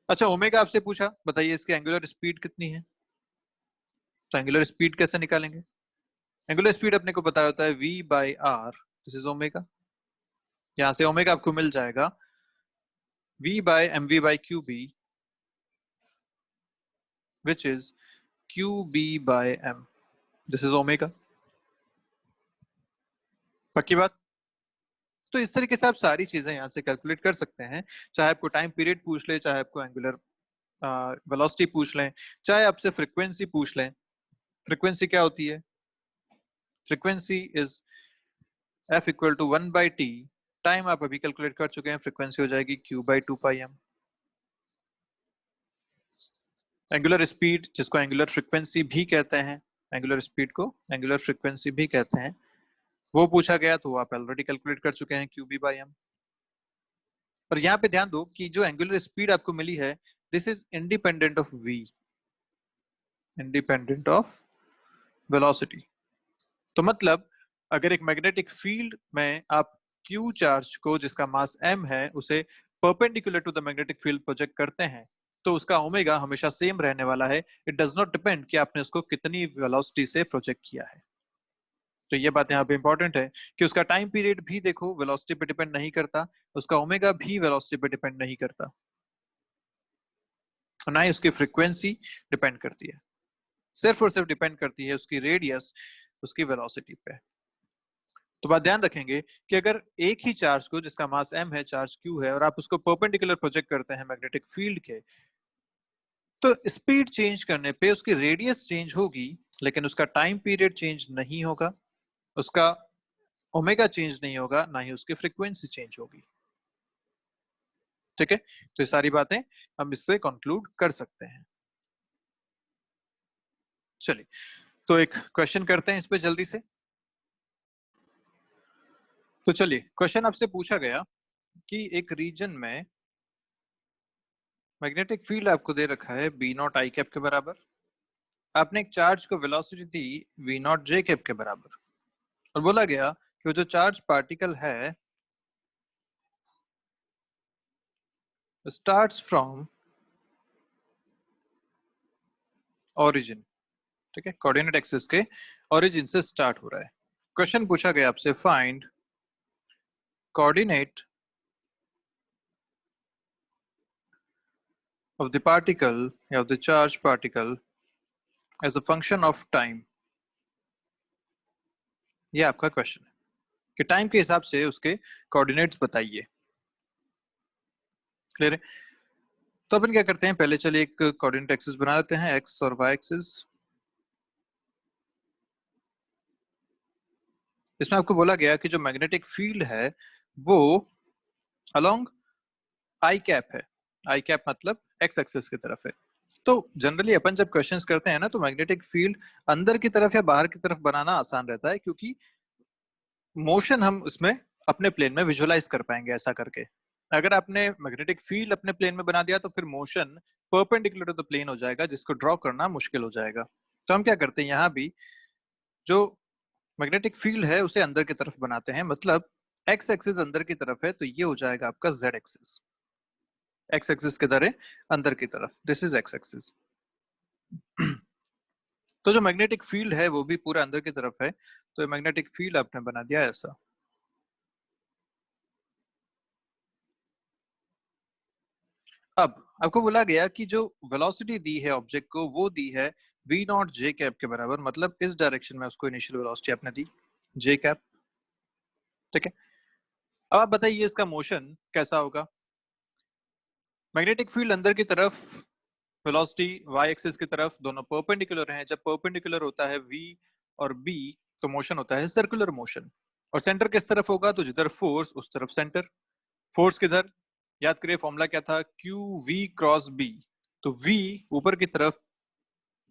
अच्छा, ओमेगा आपसे पूछा, बताइए इसकी एंगुलर स्पीड कितनी है? तो एंगुलर स्पीड कैसे निकालेंगे? एंगुलर स्पीड अपने को पता होता है v/r, दिस इज ओमेगा। यहाँ से ओमेगा आपको मिल जाएगा v/mv/qb, which is qb/m, this is omega. पक्की बात? तो इस तरीके से आप सारी चीजें यहाँ से कैलकुलेट कर सकते हैं। चाहे आपको टाइम पीरियड पूछ ले, चाहे आपको एंगुलर वेलोसिटी पूछ लें, चाहे आपसे फ्रीक्वेंसी पूछ लें। फ्रीक्वेंसी क्या होती है? Frequency is f equal to 1/t। Time आप अभी कैलकुलेट कर चुके हैं, फ्रीक्वेंसी हो जाएगी q/2πm। एंगुलर स्पीड, जिसको एंगुलर फ्रीक्वेंसी भी कहते हैं, एंगुलर स्पीड को एंगुलर फ्रीक्वेंसी भी कहते हैं, वो पूछा गया तो आप ऑलरेडी कैलकुलेट कर चुके हैं qb/m। और यहाँ पे ध्यान दो कि जो एंगुलर स्पीड आपको मिली है, this is independent of v, independent of velocity. तो मतलब अगर एक मैग्नेटिक फील्ड में आप q चार्ज को, जिसका मास m है, उसे perpendicular to the magnetic field project करते हैं, तो उसका ओमेगा हमेशा सेम रहने वाला है। इट डज नॉट डिपेंड कि आपने उसको कितनी वेलोसिटी से प्रोजेक्ट किया है। तो ये बात यहाँ पे इंपॉर्टेंट है कि उसका टाइम पीरियड भी देखो वेलोसिटी पे डिपेंड नहीं करता, उसका ओमेगा भी वेलोसिटी पे डिपेंड नहीं करता, ना ही उसकी फ्रीक्वेंसी डिपेंड करती है। सिर्फ और सिर्फ डिपेंड करती है उसकी रेडियस, उसकी वेलोसिटी पे। तो बात ध्यान रखेंगे कि अगर एक ही चार्ज को, जिसका मास m है, चार्ज q है, और आप उसको परपेंडिकुलर प्रोजेक्ट करते हैं मैग्नेटिक फील्ड के, तो स्पीड चेंज करने पे उसकी रेडियस चेंज होगी, लेकिन उसका टाइम पीरियड चेंज नहीं होगा, उसका ओमेगा चेंज नहीं होगा, ना ही उसकी फ्रीक्वेंसी चेंज होगी। ठीक है? तो ये सारी बातें हम इससे कंक्लूड कर सकते हैं। चलिए, तो एक क्वेश्चन करते हैं इस पे जल्दी से। तो चलिए, क्वेश्चन आपसे पूछा गया कि एक रीजन में मैग्नेटिक फील्ड आपको दे रखा है b0 i कैप के बराबर, आपने एक चार्ज को वेलोसिटी दी v0 j कैप के बराबर, और बोला गया कि वो जो चार्ज पार्टिकल है स्टार्ट्स फ्रॉम ओरिजिन। ठीक है, कोऑर्डिनेट एक्सिस के ओरिजिन से स्टार्ट हो रहा है। क्वेश्चन पूछा गया आपसे, find coordinate of the particle of the charged particle as a function of time। ये आपका क्वेश्चन है कि टाइम के हिसाब से उसके कोऑर्डिनेट्स बताइए। क्लियर है? तो अपन क्या करते हैं, पहले चलिए एक कोऑर्डिनेट एक्सिस बना लेते हैं, एक्स और वाई एक्सिस। इसमें आपको बोला गया कि जो मैग्नेटिक फील्ड है वो अलोंग आई कैप है। आई कैप मतलब एक्स एक्सिस की तरफ है। तो जनरली अपन जब क्वेश्चंस करते हैं ना, तो मैग्नेटिक फील्ड अंदर की तरफ या बाहर की तरफ बनाना आसान रहता है, क्योंकि मोशन हम उसमें अपने प्लेन में विजुअलाइज कर पाएंगे ऐसा करके। अगर आपने मैग्नेटिक फील्ड अपने प्लेन में बना दिया तो फिर motion perpendicular to the plane हो जाएगा, जिसको ड्रॉ करना मुश्किल हो जाएगा। तो हम क्या करते हैं, यहाँ भी जो मैग्नेटिक फील्ड है उसे अंदर की तरफ बनाते हैं, मतलब एक्स एक्सिस अंदर की तरफ है तो ये हो जाएगा आपका जेड एक्सिस। एक्स एक्सिस किधर है, अंदर की तरफ, दिस इज एक्स एक्सिस। तो जो मैग्नेटिक फील्ड है वो भी पूरा अंदर की तरफ है, तो मैग्नेटिक फील्ड आपने बना दिया ऐसा। अब आपको बोला गया कि जो वेलोसिटी दी है ऑब्जेक्ट को वो दी है v नॉट जे कैप के बराबर, मतलब इस डायरेक्शन में उसको इनिशियल वेलोसिटी आपने दी जे कैप। ठीक है, अब आप बताइए इसका मोशन कैसा होगा। मैग्नेटिक फील्ड अंदर की तरफ, वेलोसिटी वाई एक्सिस की तरफ, दोनों परपेंडिकुलर हैं। जब परपेंडिकुलर होता है v और b तो मोशन होता है सर्कुलर मोशन। और सेंटर किस तरफ होगा, तो जिधर फोर्स उस तरफ सेंटर। फोर्स किधर, याद करिए फॉर्मूला क्या था, क्यू वी क्रॉस बी। तो v ऊपर की तरफ,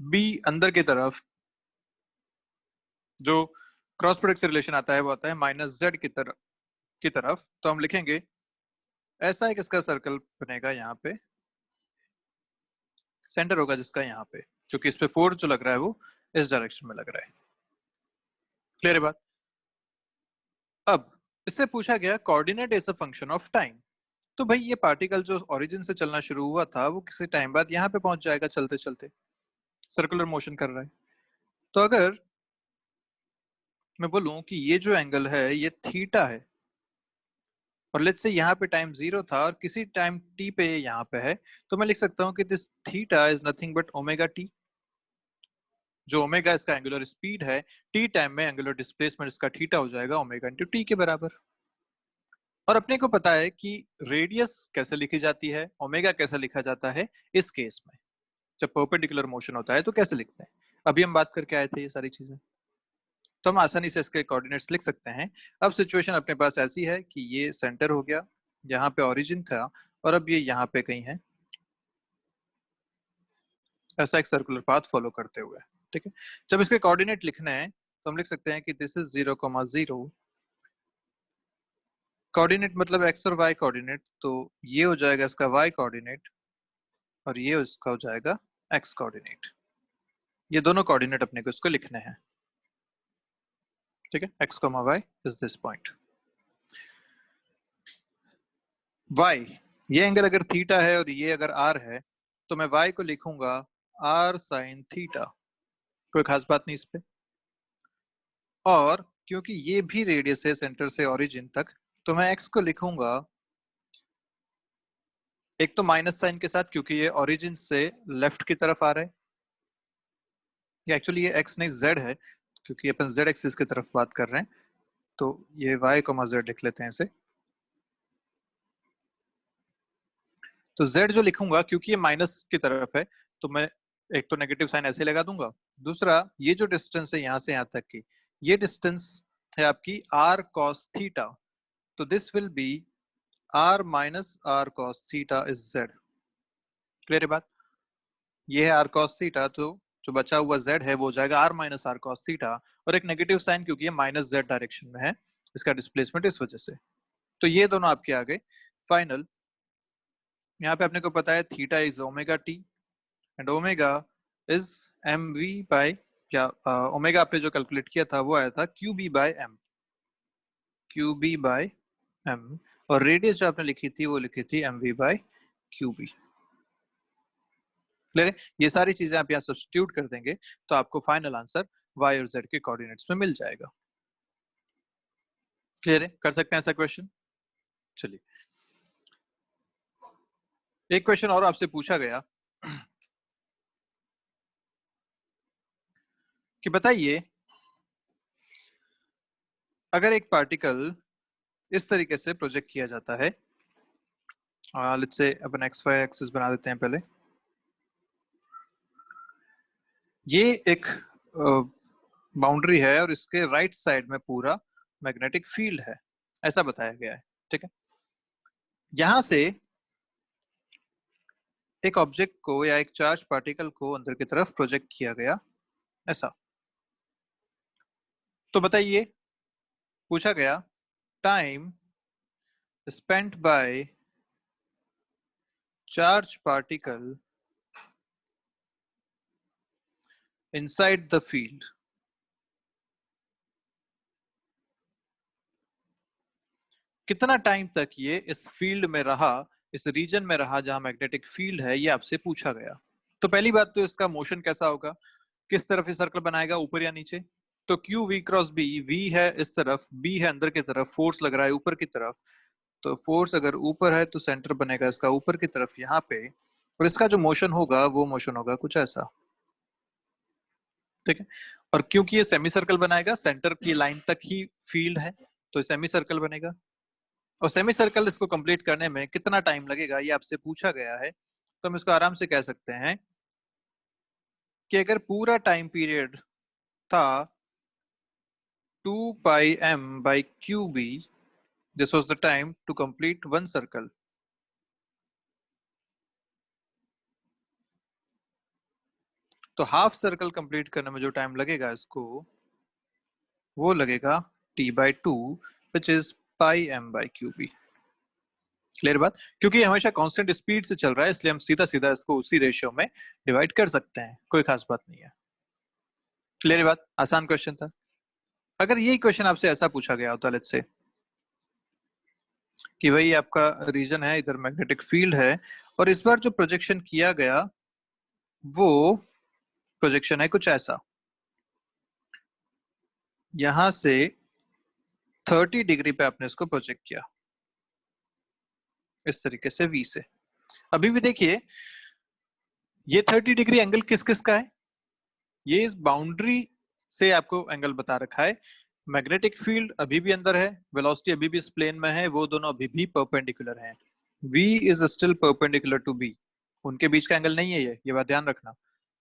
b अंदर की तरफ, जो क्रॉस प्रोडक्ट से रिलेशन आता है वो आता है माइनस जेड की तरफ। तो हम लिखेंगे ऐसा एक इसका सर्कल बनेगा, यहाँ पे सेंटर होगा जिसका यहाँ पे, क्योंकि इस पे फोर्स जो लग रहा है वो इस डायरेक्शन में लग रहा है। क्लियर है बात। अब इससे पूछा गया coordinate is a function of time. तो भाई ये पार्टिकल जो ओरिजिन से चलना शुरू हुआ था वो किसी टाइम बाद यहाँ पे पहुंच जाएगा चलते चलते, सर्कुलर मोशन कर रहा है। तो अगर मैं बोलूं कि ये जो एंगल है ये थीटा है, और लेट्स से यहाँ पे टाइम 0 था और किसी टाइम टी पे यहाँ पे है, तो मैं लिख सकता हूँ कि this theta is nothing but omega T. जो ओमेगा इसका एंगुलर स्पीड है, टी टाइम में एंगुलर डिस्प्लेसमेंट इसका थीटा हो जाएगा ओमेगा इंटू टी के बराबर। और अपने को पता है कि रेडियस कैसे लिखी जाती है, ओमेगा कैसे लिखा जाता है इस केस में, जब परपेंडिकुलर मोशन होता है तो कैसे लिखते हैं। अभी हम बात करके आए थे ये सारी चीजें, तो हम आसानी से इसके कोऑर्डिनेट्स लिख सकते हैं। अब सिचुएशन अपने पास ऐसी है कि ये सेंटर हो गया, यहाँ पे ओरिजिन था, और अब ये यहाँ पे कहीं है, ऐसा एक सर्कुलर पाथ फॉलो करते हुए। ठीक है, जब इसके कोऑर्डिनेट लिखने हैं तो हम लिख सकते हैं कि दिस इज 0,0। कोऑर्डिनेट मतलब एक्स और वाई कोऑर्डिनेट, तो ये हो जाएगा इसका वाई कोऑर्डिनेट और ये उसका हो जाएगा एक्स कोऑर्डिनेट। ये दोनों कोऑर्डिनेट अपने को इसको लिखने हैं। ठीक है, X comma Y is this point. Y, ये एंगल अगर थीटा है और ये अगर आर है, तो मैं वाई को लिखूंगा आर साइन थीटा। कोई खास बात नहीं इस पे। और क्योंकि ये भी रेडियस है सेंटर से ओरिजिन तक, तो मैं एक्स को लिखूंगा एक तो माइनस साइन के साथ, क्योंकि ये ओरिजिन से लेफ्ट की तरफ आ रहा है। ये एक्चुअली ये एक्स नहीं जेड है, क्योंकि अपन जेड एक्सिस की तरफ बात कर रहे हैं, तो ये वाई कॉमा जेड लिख लेते हैं इसे। तो z जो लिखूंगा, क्योंकि ये माइनस की तरफ है, तो मैं एक तो नेगेटिव साइन ऐसे लगा दूंगा। दूसरा, ये जो डिस्टेंस है यहाँ से यहाँ तक की, ये डिस्टेंस है आपकी r cos थीटा, तो this will B r minus r cos theta is z। Clear है बात। ये है r cos थीटा, तो जो बचा हुआ z है वो हो जाएगा r minus r cos theta, और एक नेगेटिव साइन क्योंकि ये माइनस z डायरेक्शन में है, इसका डिस्प्लेसमेंट इस वजह से। तो ये दोनों आपके आ गए फाइनल। यहाँ पे अपने को पता है theta is omega T and omega is M V by, क्या ओमेगा आपने जो कैलकुलेट किया था वो आया था Q B by M, Q B by M. और रेडियस जो आपने लिखी थी वो लिखी थी M V by Q B. Clear है, ये सारी चीजें आप यहाँ सब्स्टिट्यूट कर देंगे तो आपको फाइनल आंसर वाई और जेड के कोऑर्डिनेट्स में मिल जाएगा। क्लियर है, कर सकते हैं ऐसा क्वेश्चन। चलिए एक क्वेश्चन और आपसे पूछा गया कि बताइए अगर एक पार्टिकल इस तरीके से प्रोजेक्ट किया जाता है let's say upon x Y axis बना देते हैं पहले। ये एक बाउंड्री है और इसके राइट साइड में पूरा मैग्नेटिक फील्ड है, ऐसा बताया गया है। ठीक है, यहां से एक ऑब्जेक्ट को या एक चार्ज पार्टिकल को अंदर की तरफ प्रोजेक्ट किया गया, ऐसा। तो बताइए, पूछा गया time spent by charge particle inside the field. कितना टाइम तक ये इस फील्ड में रहा, इस रीजन में रहा जहां मैग्नेटिक फील्ड है, ये आपसे पूछा गया। तो पहली बात तो इसका मोशन कैसा होगा, किस तरफ ये सर्कल बनाएगा, ऊपर या नीचे। तो Q V cross B, V है इस तरफ, बी है अंदर की तरफ, फोर्स लग रहा है ऊपर की तरफ। तो फोर्स अगर ऊपर है तो सेंटर बनेगा इसका ऊपर की तरफ यहाँ पे, और इसका जो मोशन होगा वो मोशन होगा कुछ ऐसा। ठीक है, और क्योंकि ये सेमी सर्कल बनाएगा, सेंटर की लाइन तक ही फील्ड है, तो सेमी सर्कल बनेगा। और सेमी सर्कल इसको कंप्लीट करने में कितना टाइम लगेगा ये आपसे पूछा गया है। तो हम इसको आराम से कह सकते हैं कि अगर पूरा टाइम पीरियड था 2πm/qb, this was the time to complete one circle. तो हाफ सर्कल कंप्लीट करने में जो टाइम लगेगा इसको, वो लगेगा t/2, which is πm/qb। Clear बात, क्योंकि हमेशा कांस्टेंट स्पीड से चल रहा है इसलिए हम सीधा सीधा इसको उसी रेशियो में डिवाइड कर सकते हैं, कोई खास बात नहीं है। क्लियर बात, आसान क्वेश्चन था। अगर यही क्वेश्चन आपसे ऐसा पूछा गया होता, लेट्स से कि भाई आपका रीजन है, इधर मैग्नेटिक फील्ड है, और इस बार जो प्रोजेक्शन किया गया वो प्रोजेक्शन है कुछ ऐसा, यहां से 30 डिग्री पे आपने इसको प्रोजेक्ट किया इस तरीके से वी से। अभी भी देखिए, ये 30 डिग्री एंगल किस किस का है, ये इस बाउंड्री से आपको एंगल बता रखा है। मैग्नेटिक फील्ड अभी भी अंदर है, वेलोसिटी अभी भी इस प्लेन में है, वो दोनों अभी भी परपेंडिकुलर हैं। v is still perpendicular to b, उनके बीच का एंगल नहीं है ये बात ध्यान रखना।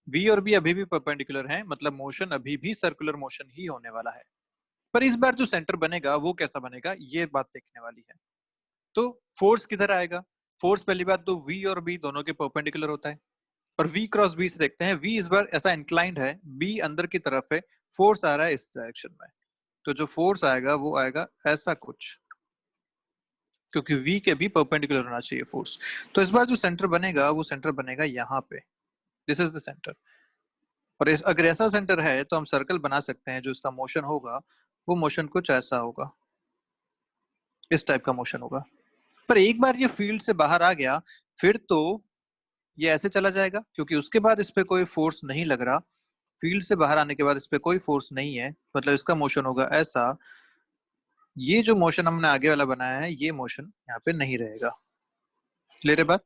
v और b अभी भी परपेंडिकुलर हैं, मतलब मोशन अभी भी सर्कुलर मोशन ही होने वाला है। पर इस बार जो सेंटर बनेगा वो कैसा बनेगा, ये बात देखने वाली है। तो फोर्स किधर आएगा, फोर्स पहली बात तो v और b दोनों के परपेंडिकुलर होता है, और v क्रॉस b से देखते हैं, v इस बार ऐसा इंक्लाइंड है, b अंदर की तरफ है, फोर्स आ रहा है इस डायरेक्शन में। तो जो फोर्स आएगा वो आएगा ऐसा कुछ, क्योंकि v के भी परपेंडिकुलर होना चाहिए फोर्स। तो इस बार जो सेंटर बनेगा वो सेंटर बनेगा यहाँ पे, दिस इज द सेंटर। और अगर ऐसा सेंटर है तो हम सर्कल बना सकते हैं, जो इसका मोशन होगा वो मोशन कुछ ऐसा होगा, इस टाइप का मोशन होगा। पर एक बार ये फील्ड से बाहर आ गया फिर तो ये ऐसे चला जाएगा, क्योंकि उसके बाद इस पे कोई फोर्स नहीं लग रहा। फील्ड से बाहर आने के बाद इस पे कोई फोर्स नहीं है, मतलब इसका मोशन होगा ऐसा। ये जो मोशन हमने आगे वाला बनाया है ये मोशन यहाँ पे नहीं रहेगा। क्लियर है बात,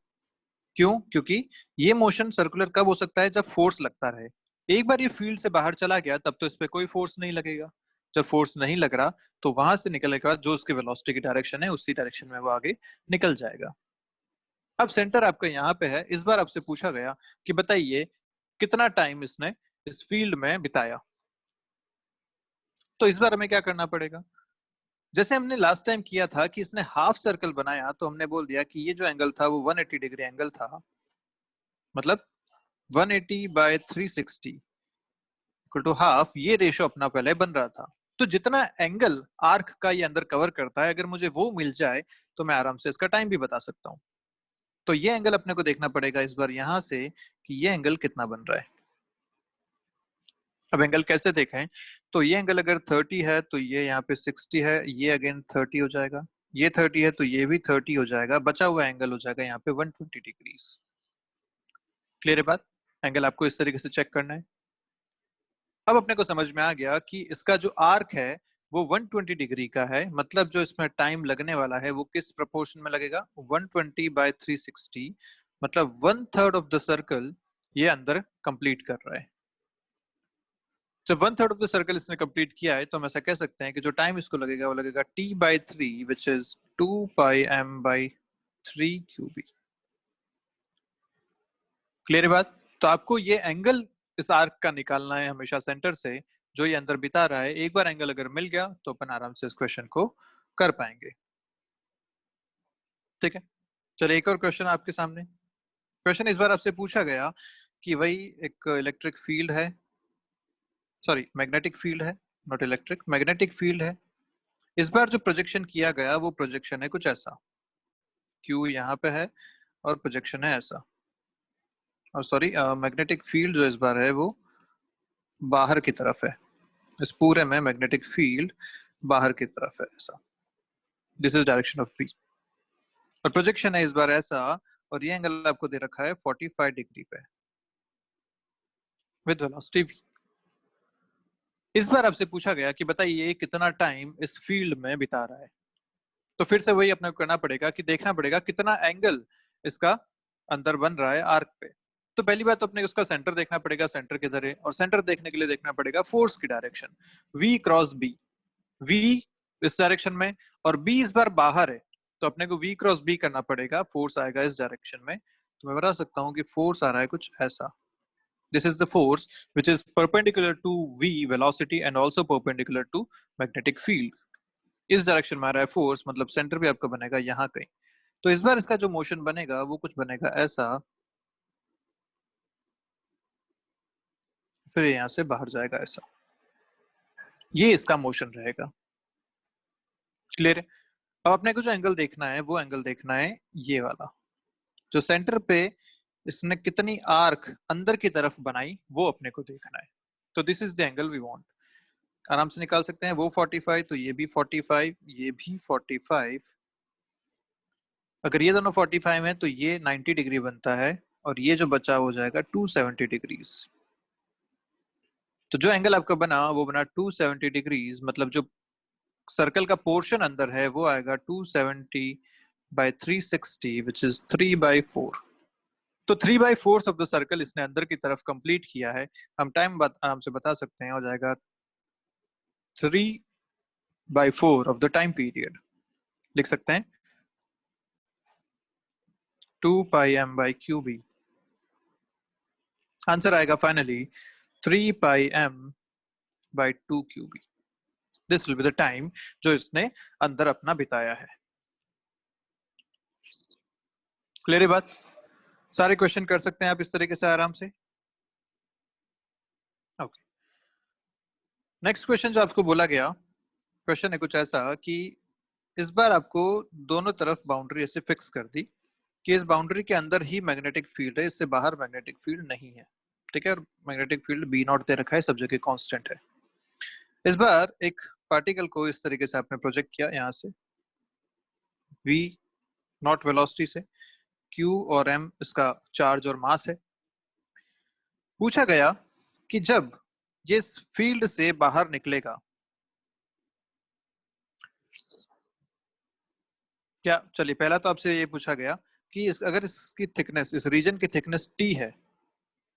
क्यों, क्योंकि ये मोशन सर्कुलर कब हो सकता है, जब फोर्स लगता रहे। एक बार ये फील्ड से बाहर चला गया तब तो इस पे कोई फोर्स नहीं लगेगा। जब फोर्स नहीं लग रहा तो वहां से निकलने के बाद जो उसकी वेलोसिटी की डायरेक्शन है उसी डायरेक्शन में वो आगे निकल जाएगा। अब सेंटर आपका यहाँ पे है, इस बार आपसे पूछा गया कि बताइए कितना टाइम इसने इस फील्ड में बिताया। तो इस बार हमें क्या करना पड़ेगा, जैसे हमने लास्ट टाइम किया था कि इसने हाफ सर्कल बनाया, तो हमने बोल दिया कि ये जो एंगल था वो 180 डिग्री एंगल था, मतलब 180/360 इक्वल टू हाफ, ये रेशो अपना पहले बन रहा था। तो जितना एंगल आर्क का ये अंदर कवर करता है, अगर मुझे वो मिल जाए तो मैं आराम से इसका टाइम भी बता सकता हूँ। तो ये एंगल अपने को देखना पड़ेगा इस बार यहां से कि ये एंगल कितना बन रहा है। अब एंगल कैसे देखें, तो ये एंगल अगर 30 है तो ये यहाँ पे 60 है, ये अगेन 30 हो जाएगा, ये 30 है तो ये भी 30 हो जाएगा, बचा हुआ एंगल हो जाएगा यहाँ पे 120 डिग्रीज। क्लियर है बात, एंगल आपको इस तरीके से चेक करना है। अब अपने को समझ में आ गया कि इसका जो आर्क है वो 120 डिग्री का है, मतलब जो इसमें टाइम लगने वाला है वो किस प्रोपोर्शन में लगेगा, 120/360, मतलब 1/3 ऑफ द सर्कल ये अंदर कंप्लीट कर रहा है। जब 1/3 ऑफ द सर्कल इसने कंप्लीट किया है तो हम ऐसा कह सकते हैं कि जो टाइम इसको लगेगा वो लगेगा t/3, which is 2πm/360। 3QB। Clear है बात? तो आपको ये एंगल इस आर्क का निकालना है हमेशा सेंटर से, जो ये अंदर बिता रहा है। एक बार एंगल अगर मिल गया तो अपन आराम से इस क्वेश्चन को कर पाएंगे। ठीक है, चलिए एक और क्वेश्चन आपके सामने। क्वेश्चन इस बार आपसे पूछा गया कि वही एक इलेक्ट्रिक फील्ड है, सॉरी मैग्नेटिक फील्ड है, नॉट इलेक्ट्रिक, मैग्नेटिक फील्ड है। इस बार जो प्रोजेक्शन किया गया वो प्रोजेक्शन है कुछ ऐसा, क्यू यहाँ पे है और प्रोजेक्शन है ऐसा। और सॉरी मैग्नेटिक फील्ड जो इस बार है वो बाहर की तरफ है, इस पूरे में मैग्नेटिक फील्ड बाहर की तरफ है ऐसा। This is direction of B. और प्रोजेक्शन है इस बार ऐसा, और ये एंगल आपको दे रखा है 45 डिग्री पे विद वेलोसिटी v। इस बार आपसे पूछा गया कि बताइए कितना टाइम इस फील्ड में बिता रहा है। तो फिर से वही अपने को करना पड़ेगा कि देखना पड़ेगा कितना एंगल इसका अंदर बन रहा है आर्क पे। तो पहली बात तो अपने उसका सेंटर देखना पड़ेगा, सेंटर किधर है, और सेंटर देखने के लिए देखना पड़ेगा फोर्स की direction, v cross b। v इस डायरेक्शन में और b इस बार बाहर है, तो अपने को v क्रॉस b करना पड़ेगा, फोर्स आएगा इस डायरेक्शन में। तो मैं बता सकता हूँ कि फोर्स आ रहा है कुछ ऐसा। This is the force which is perpendicular to v velocity and also perpendicular to magnetic field। इस डायरेक्शन में आ रहा है फोर्स, मतलब सेंटर भी आपका बनेगा यहाँ कहीं। तो इस बार इसका जो मोशन बनेगा वो कुछ बनेगा ऐसा, फिर यहाँ से बाहर जाएगा ऐसा। ये इसका मोशन रहेगा। क्लियर है? अब अपने को जो एंगल देखना है वो एंगल देखना है ये वाला, जो सेंटर पे इसने कितनी आर्क अंदर की तरफ बनाई वो अपने को देखना है। तो this is the angle we want. आराम से निकाल सकते हैं, वो 45 तो ये भी 45, ये भी 45। अगर ये दोनों 45 है तो ये 90 डिग्री बनता है, और ये जो बचा हो जाएगा 270 डिग्रीज। तो जो एंगल आपका बना वो बना 270 डिग्रीज, मतलब जो सर्कल का पोर्शन अंदर है वो आएगा 270 बाय 360 विच इज 3/4। तो 3/4 ऑफ द सर्कल इसने अंदर की तरफ कंप्लीट किया है। हम टाइम आराम से बता सकते हैं, हो जाएगा 3/4 ऑफ द टाइम पीरियड। लिख सकते हैं 2πm/qb। आंसर आएगा finally 3πm/2qb। This will be the time जो इसने अंदर अपना बिताया है। क्लियर है बात? सारे क्वेश्चन कर सकते हैं आप इस तरीके से आराम से। ओके, नेक्स्ट क्वेश्चन जो आपको बोला गया, क्वेश्चन है कुछ ऐसा कि इस बार आपको दोनों तरफ बाउंड्री ऐसे फिक्स कर दी कि इस बाउंड्री के अंदर ही मैग्नेटिक फील्ड है, इससे बाहर मैग्नेटिक फील्ड नहीं है। ठीक है, और मैग्नेटिक फील्ड बी नॉट दे रखा है, सब जगह कांस्टेंट है। इस बार एक पार्टिकल को इस तरीके से आपने प्रोजेक्ट किया, यहाँ से v नॉट वेलोसिटी से, q और m इसका चार्ज और मास है। पूछा गया कि जब ये इस फील्ड से बाहर निकलेगा, क्या, चलिए पहला तो आपसे ये पूछा गया कि अगर इसकी थिकनेस, इस रीजन की थिकनेस t है,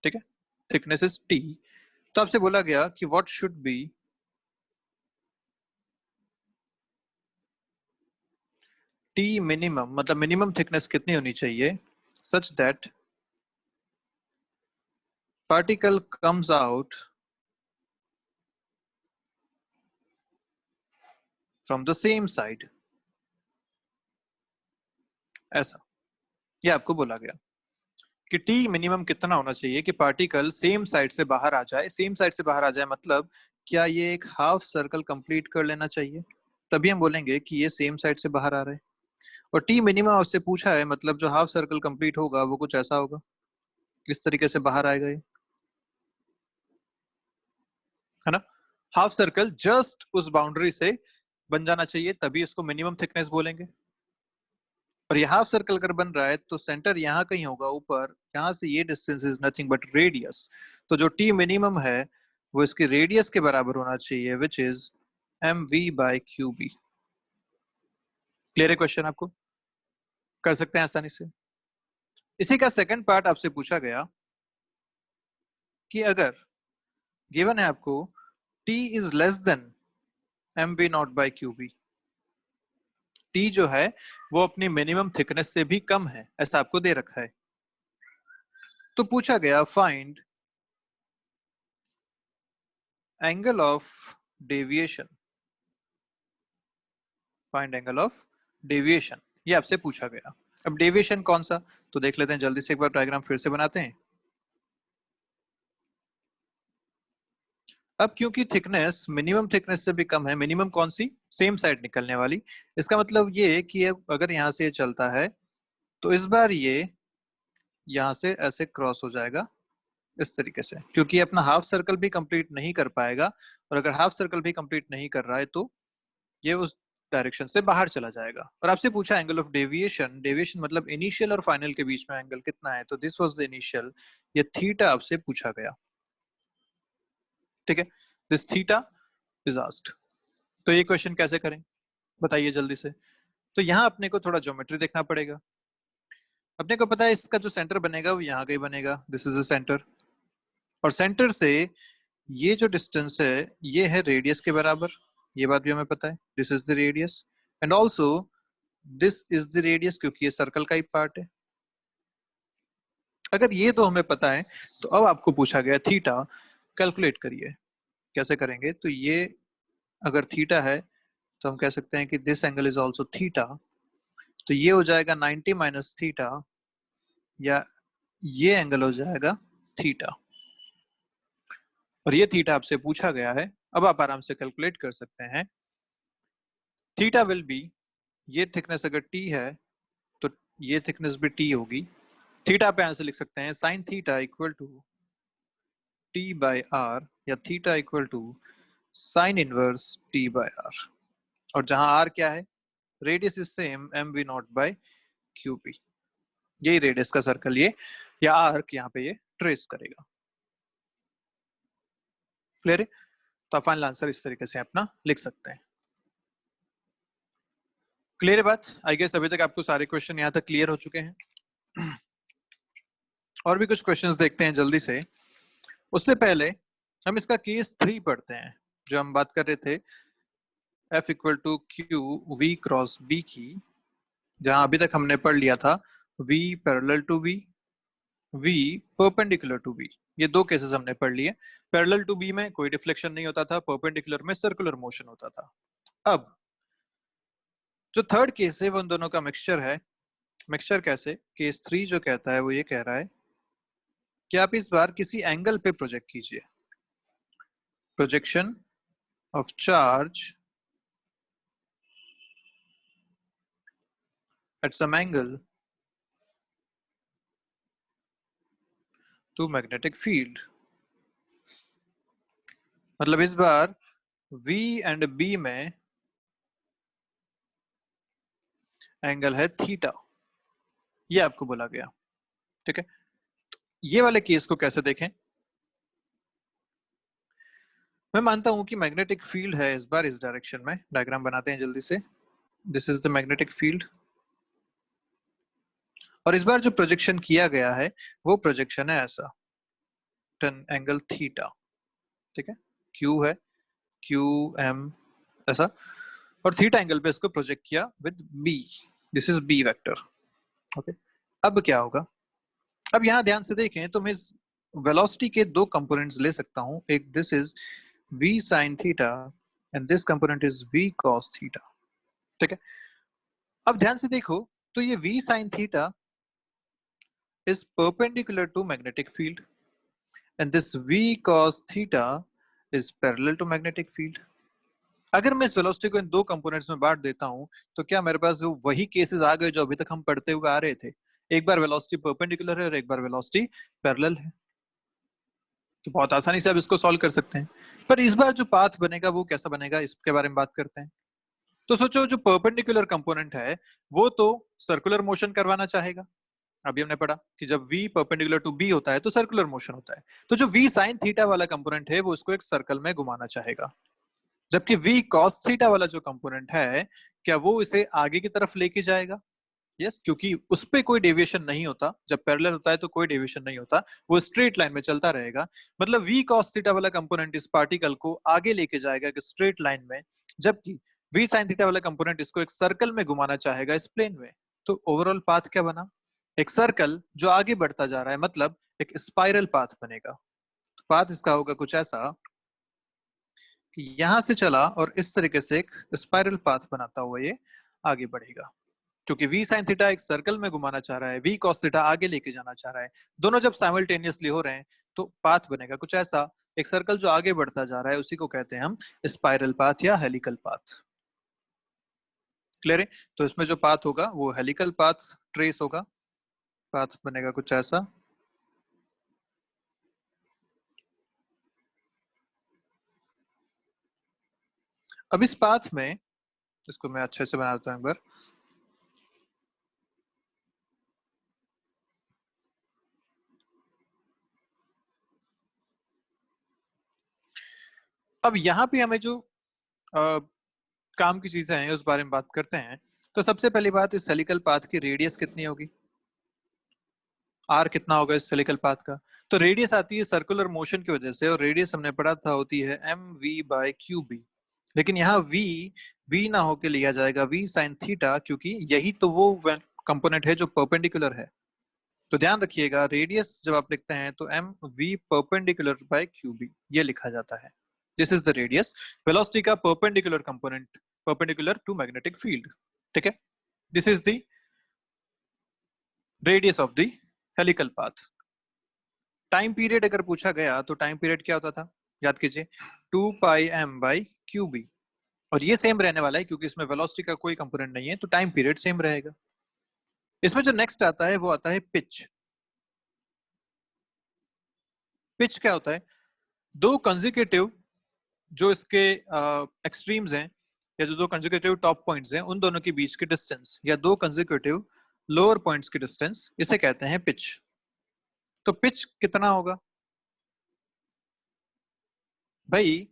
ठीक है, थिकनेस इज t, तो आपसे बोला गया कि what should be t minimum, मतलब मिनिमम थिकनेस कितनी होनी चाहिए such that particle comes out from the same side, ऐसा ये आपको बोला गया कि टी मिनिमम कितना होना चाहिए कि पार्टिकल सेम साइड से बाहर आ जाए। सेम साइड से बाहर आ जाए मतलब क्या ये एक हाफ सर्कल कंप्लीट कर लेना चाहिए, तभी हम बोलेंगे कि ये सेम साइड से बाहर आ रहा है। और टी मिनिमम आपसे पूछा है, मतलब जो हाफ सर्कल कंप्लीट होगा वो कुछ ऐसा होगा, किस तरीके से बाहर आएगा ये, है ना। हाफ सर्कल जस्ट उस बाउंड्री से बन जाना चाहिए, तभी इसको मिनिमम थिकनेस बोलेंगे। और ये हाफ सर्कल अगर बन रहा है तो सेंटर यहाँ कहीं होगा ऊपर, यहाँ से ये distance is nothing but radius. तो जो टी मिनिमम है वो इसकी रेडियस के बराबर होना चाहिए, विच इज mv/qb। क्लियर है क्वेश्चन? आपको कर सकते हैं आसानी से। इसी का सेकंड पार्ट आपसे पूछा गया कि अगर गिवन है आपको t is less than mv0/qb, T जो है वो अपनी मिनिमम थिकनेस से भी कम है, ऐसा आपको दे रखा है। तो पूछा गया find angle of deviation, find angle of deviation, ये आपसे पूछा गया। अब डेविएशन कौन सा, तो देख लेते हैं जल्दी से, एक बार डायग्राम फिर से बनाते हैं। अब क्योंकि थिकनेस मिनिमम थिकनेस से भी कम है, मिनिमम कौन सी, सेम साइड निकलने वाली, इसका मतलब ये कि अगर यहां से चलता है तो इस बार ये यहां से ऐसे क्रॉस हो जाएगा इस तरीके से, क्योंकि अपना हाफ सर्कल भी कंप्लीट नहीं कर पाएगा, और अगर हाफ सर्कल भी कंप्लीट नहीं कर रहा है तो ये उस डायरेक्शन से बाहर चला जाएगा। और आपसे पूछा एंगल ऑफ डेविएशन, डेविएशन मतलब इनिशियल और फाइनल के बीच में एंगल कितना है, तो दिस वाज द इनिशियल, ये थीटा आपसे पूछा गया। ठीक है, दिस थीटा इज आस्क्ड। तो ये क्वेश्चन कैसे करें बताइए जल्दी से। तो यहाँ अपने को थोड़ा ज्योमेट्री देखना पड़ेगा। अपने को पता है इसका जो सेंटर बनेगा वो यहाँ का ही बनेगा, दिस इज द सेंटर, और सेंटर से ये जो डिस्टेंस है ये है रेडियस के बराबर, ये बात भी हमें पता है, this is the radius, and also this is the radius, क्योंकि ये सर्कल का ही पार्ट है। अगर ये तो हमें पता है, तो अब आपको पूछा गया थीटा कैलकुलेट करिए। कैसे करेंगे, तो ये अगर थीटा है तो हम कह सकते हैं कि this angle is also theta, तो ये हो जाएगा 90 माइनस थीटा, या ये एंगल हो जाएगा थीटा, और ये थीटा आपसे पूछा गया है। अब आप आराम से कैलकुलेट कर सकते हैं। थीटा विल बी, ये थिकनेस अगर टी है तो ये थिकनेस भी टी होगी। थीटा पे ऐसे लिख सकते हैं sine theta equal to T by R, या theta equal to sine inverse T by R, और जहां आर क्या है, radius is same M V naught by Q P, यही रेडियस का सर्कल ये या आर्क यहाँ पे ये ट्रेस करेगा। क्लियर है, तो आप फाइनल आंसर इस तरीके से अपना लिख सकते हैं। क्लियर है बात, आई गेस अभी तक आपको सारे क्वेश्चन यहाँ तक क्लियर हो चुके हैं। और भी कुछ क्वेश्चंस देखते हैं जल्दी से। उससे पहले हम इसका केस 3 पढ़ते हैं, जो हम बात कर रहे थे F equal to Q V cross B की, जहां अभी तक हमने पढ़ लिया था V parallel to B, V perpendicular to B, ये दो केसेस हमने पढ़ लिए। पैरेलल टू बी में कोई डिफ्लेक्शन नहीं होता था, परपेंडिकुलर में सर्कुलर मोशन होता था। अब जो थर्ड केस है वो उन दोनों का मिक्सचर है। मिक्सचर कैसे, केस 3 जो कहता है वो ये कह रहा है कि आप इस बार किसी एंगल पे प्रोजेक्ट कीजिए, projection of charge at some angle to magnetic field. मतलब इस बार V एंड B में एंगल है थीटा, ये आपको बोला गया। ठीक है, तो ये वाले केस को कैसे देखें। मैं मानता हूं कि मैग्नेटिक फील्ड है इस बार इस डायरेक्शन में, डायग्राम बनाते हैं जल्दी से। This is the magnetic field, और इस बार जो प्रोजेक्शन किया गया है वो प्रोजेक्शन है ऐसा, एंगल थीटा। ठीक है, Q है, क्यू एम ऐसा, और थीटा एंगल पे इसको प्रोजेक्ट किया with B, this is B vector. Okay, अब क्या होगा, अब यहाँ ध्यान से देखें तो मैं इस वेलोसिटी के दो कंपोनेंट्स ले सकता हूं, एक this is V sin theta and this component is V cos theta. ठीक है, अब ध्यान से देखो तो ये V sin theta is perpendicular to magnetic field and this V cos theta is parallel to magnetic field। अगर मैं इस वेलोसिटी को इन दो कंपोनेंट्स में बांट देता हूं तो क्या मेरे पास वही केसेस आ गए जो अभी तक हम पढ़ते हुए आ रहे थे, एक बार वेलोसिटी परपेंडिकुलर है और एक बार वेलोसिटी पैरेलल है। तो बहुत आसानी से आप इसको सॉल्व कर सकते हैं। पर इस बार जो पाथ बनेगा वो कैसा बनेगा, इसके बारे में बात करते हैं। तो सोचो जो परपेंडिकुलर कंपोनेंट है वो तो सर्कुलर मोशन करवाना चाहेगा। अभी हमने पढ़ा कि जब v परपेंडिकुलर टू b होता है तो सर्कुलर मोशन होता है, तो जो v sin थीटा वाला कंपोनेंट है वो उसको एक सर्कल में घुमाना चाहेगा, जबकि v cos थीटा वाला जो कंपोनेंट है क्या वो इसे आगे की तरफ लेके जाएगा। यस, क्योंकि उस पे कोई डेविएशन नहीं होता, जब पैरेलल होता है तो कोई डेविएशन नहीं होता, वो स्ट्रेट लाइन में चलता रहेगा। मतलब v cos थीटा वाला कंपोनेंट इस पार्टिकल को आगे लेके जाएगा एक स्ट्रेट लाइन में, जबकि v sin थीटा वाला कंपोनेंट इसको एक सर्कल में घुमाना चाहेगा इस प्लेन में, तो ओवरऑल पाथ क्या बना? एक सर्कल जो आगे बढ़ता जा रहा है, मतलब एक स्पाइरल पाथ बनेगा। तो पाथ इसका होगा कुछ ऐसा कि यहां से चला और इस तरीके से एक स्पाइरल पाथ बनाता हुआ ये आगे बढ़ेगा, क्योंकि v sin थीटा एक सर्कल में घुमाना चाह रहा है, v cos थीटा आगे लेके जाना चाह रहा है। दोनों जब साइमल्टेनियसली हो रहे हैं तो पाथ बनेगा कुछ ऐसा, एक सर्कल जो आगे बढ़ता जा रहा है उसी को कहते हैं हम स्पाइरल पाथ या हेलिकल पाथ। क्लियर है? तो इसमें जो पाथ होगा वो हेलिकल पाथ ट्रेस होगा, पाथ बनेगा कुछ ऐसा। अब इस पाथ में, इसको मैं अच्छे से बना देता हूं एक बार। अब यहाँ पे हमें जो काम की चीजें हैं उस बारे में बात करते हैं। तो सबसे पहली बात, इस हेलिकल पाथ की रेडियस कितनी होगी? आर कितना होगा इस हेलिकल पाथ का? तो रेडियस आती है सर्कुलर मोशन की वजह से, और रेडियस हमने पढ़ा था होती है M V by Q B. लेकिन यहाँ वी ना होके लिया जाएगा वी साइन थीटा, क्योंकि यही तो वो कंपोनेंट है जो परपेंडिकुलर है। तो ध्यान रखिएगा, रेडियस जब आप लिखते हैं तो M V perpendicular by Q B ये लिखा जाता है। This is the radius, velocity का perpendicular component, perpendicular to magnetic field. ठीक है, this is the radius of the helical path. Time period अगर पूछा गया तो टाइम पीरियड क्या होता था? याद कीजिए, 2πm/qb, और ये सेम रहने वाला है क्योंकि इसमें वेलोसिटी का कोई कंपोनेंट नहीं है, तो टाइम पीरियड सेम रहेगा। इसमें जो नेक्स्ट आता है वो आता है पिच। पिच क्या होता है? दो कंसेक्यूटिव जो इसके एक्सट्रीम्स हैं, या जो दो कंसेक्यूटिव टॉप पॉइंट्स हैं उन दोनों के बीच की डिस्टेंस, या दो कंसेक्यूटिव लोअर पॉइंट्स की डिस्टेंस, इसे कहते हैं पिच। तो पिच कितना होगा भाई?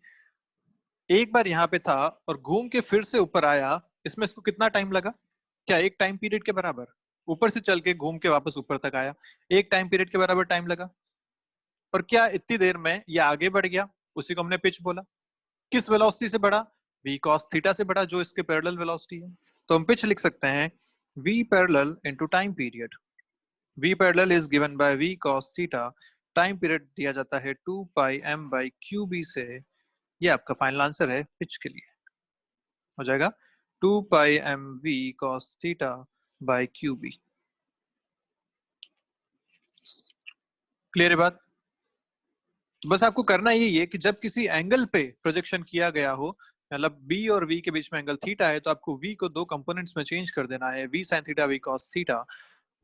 एक बार यहाँ पे था और घूम के फिर से ऊपर आया, इसमें इसको कितना टाइम लगा? क्या एक टाइम पीरियड के बराबर? ऊपर से चल के घूम के वापस ऊपर तक आया, एक टाइम पीरियड के बराबर टाइम लगा। और क्या इतनी देर में ये आगे बढ़ गया? उसी को हमने पिच बोला। किस वेलोसिटी से बढ़ा? v cos थीटा से बढ़ा, जो इसके पैरेलल वेलोसिटी है। तो हम पिच लिख सकते हैं v parallel into time period. v parallel is given bye v cos theta, time period दिया जाता है 2πm/qb से। ये आपका फाइनल आंसर है पिच के लिए, हो जाएगा 2πmv cos theta by qb। Clear है बात? तो बस आपको करना यही है कि जब किसी एंगल पे प्रोजेक्शन किया गया हो, मतलब बी और वी के बीच में एंगल थीटा है, तो आपको वी को दो कंपोनेंट्स में चेंज कर देना है, V sine theta V cos theta.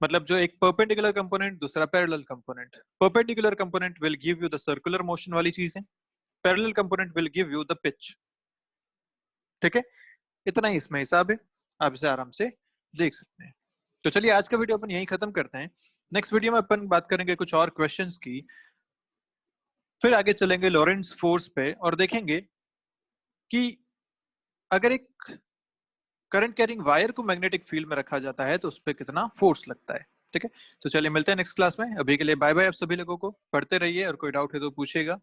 मतलब जो एक परपेंडिकुलर कंपोनेंट, दूसरा parallel component. Perpendicular component will give you the circular motion वाली चीजें, parallel component will give you the pitch. ठीक है, इतना ही इसमें हिसाब है, आप इसे आराम से देख सकते हैं। तो चलिए आज का वीडियो अपन यही खत्म करते हैं। नेक्स्ट वीडियो में अपन बात करेंगे कुछ और क्वेश्चंस की, फिर आगे चलेंगे लॉरेंट्ज फोर्स पे और देखेंगे कि अगर एक करंट कैरिंग वायर को मैग्नेटिक फील्ड में रखा जाता है तो उस पर कितना फोर्स लगता है। ठीक है, तो चलिए मिलते हैं नेक्स्ट क्लास में। अभी के लिए बाय बाय आप सभी लोगों को, पढ़ते रहिए और कोई डाउट है तो पूछिएगा।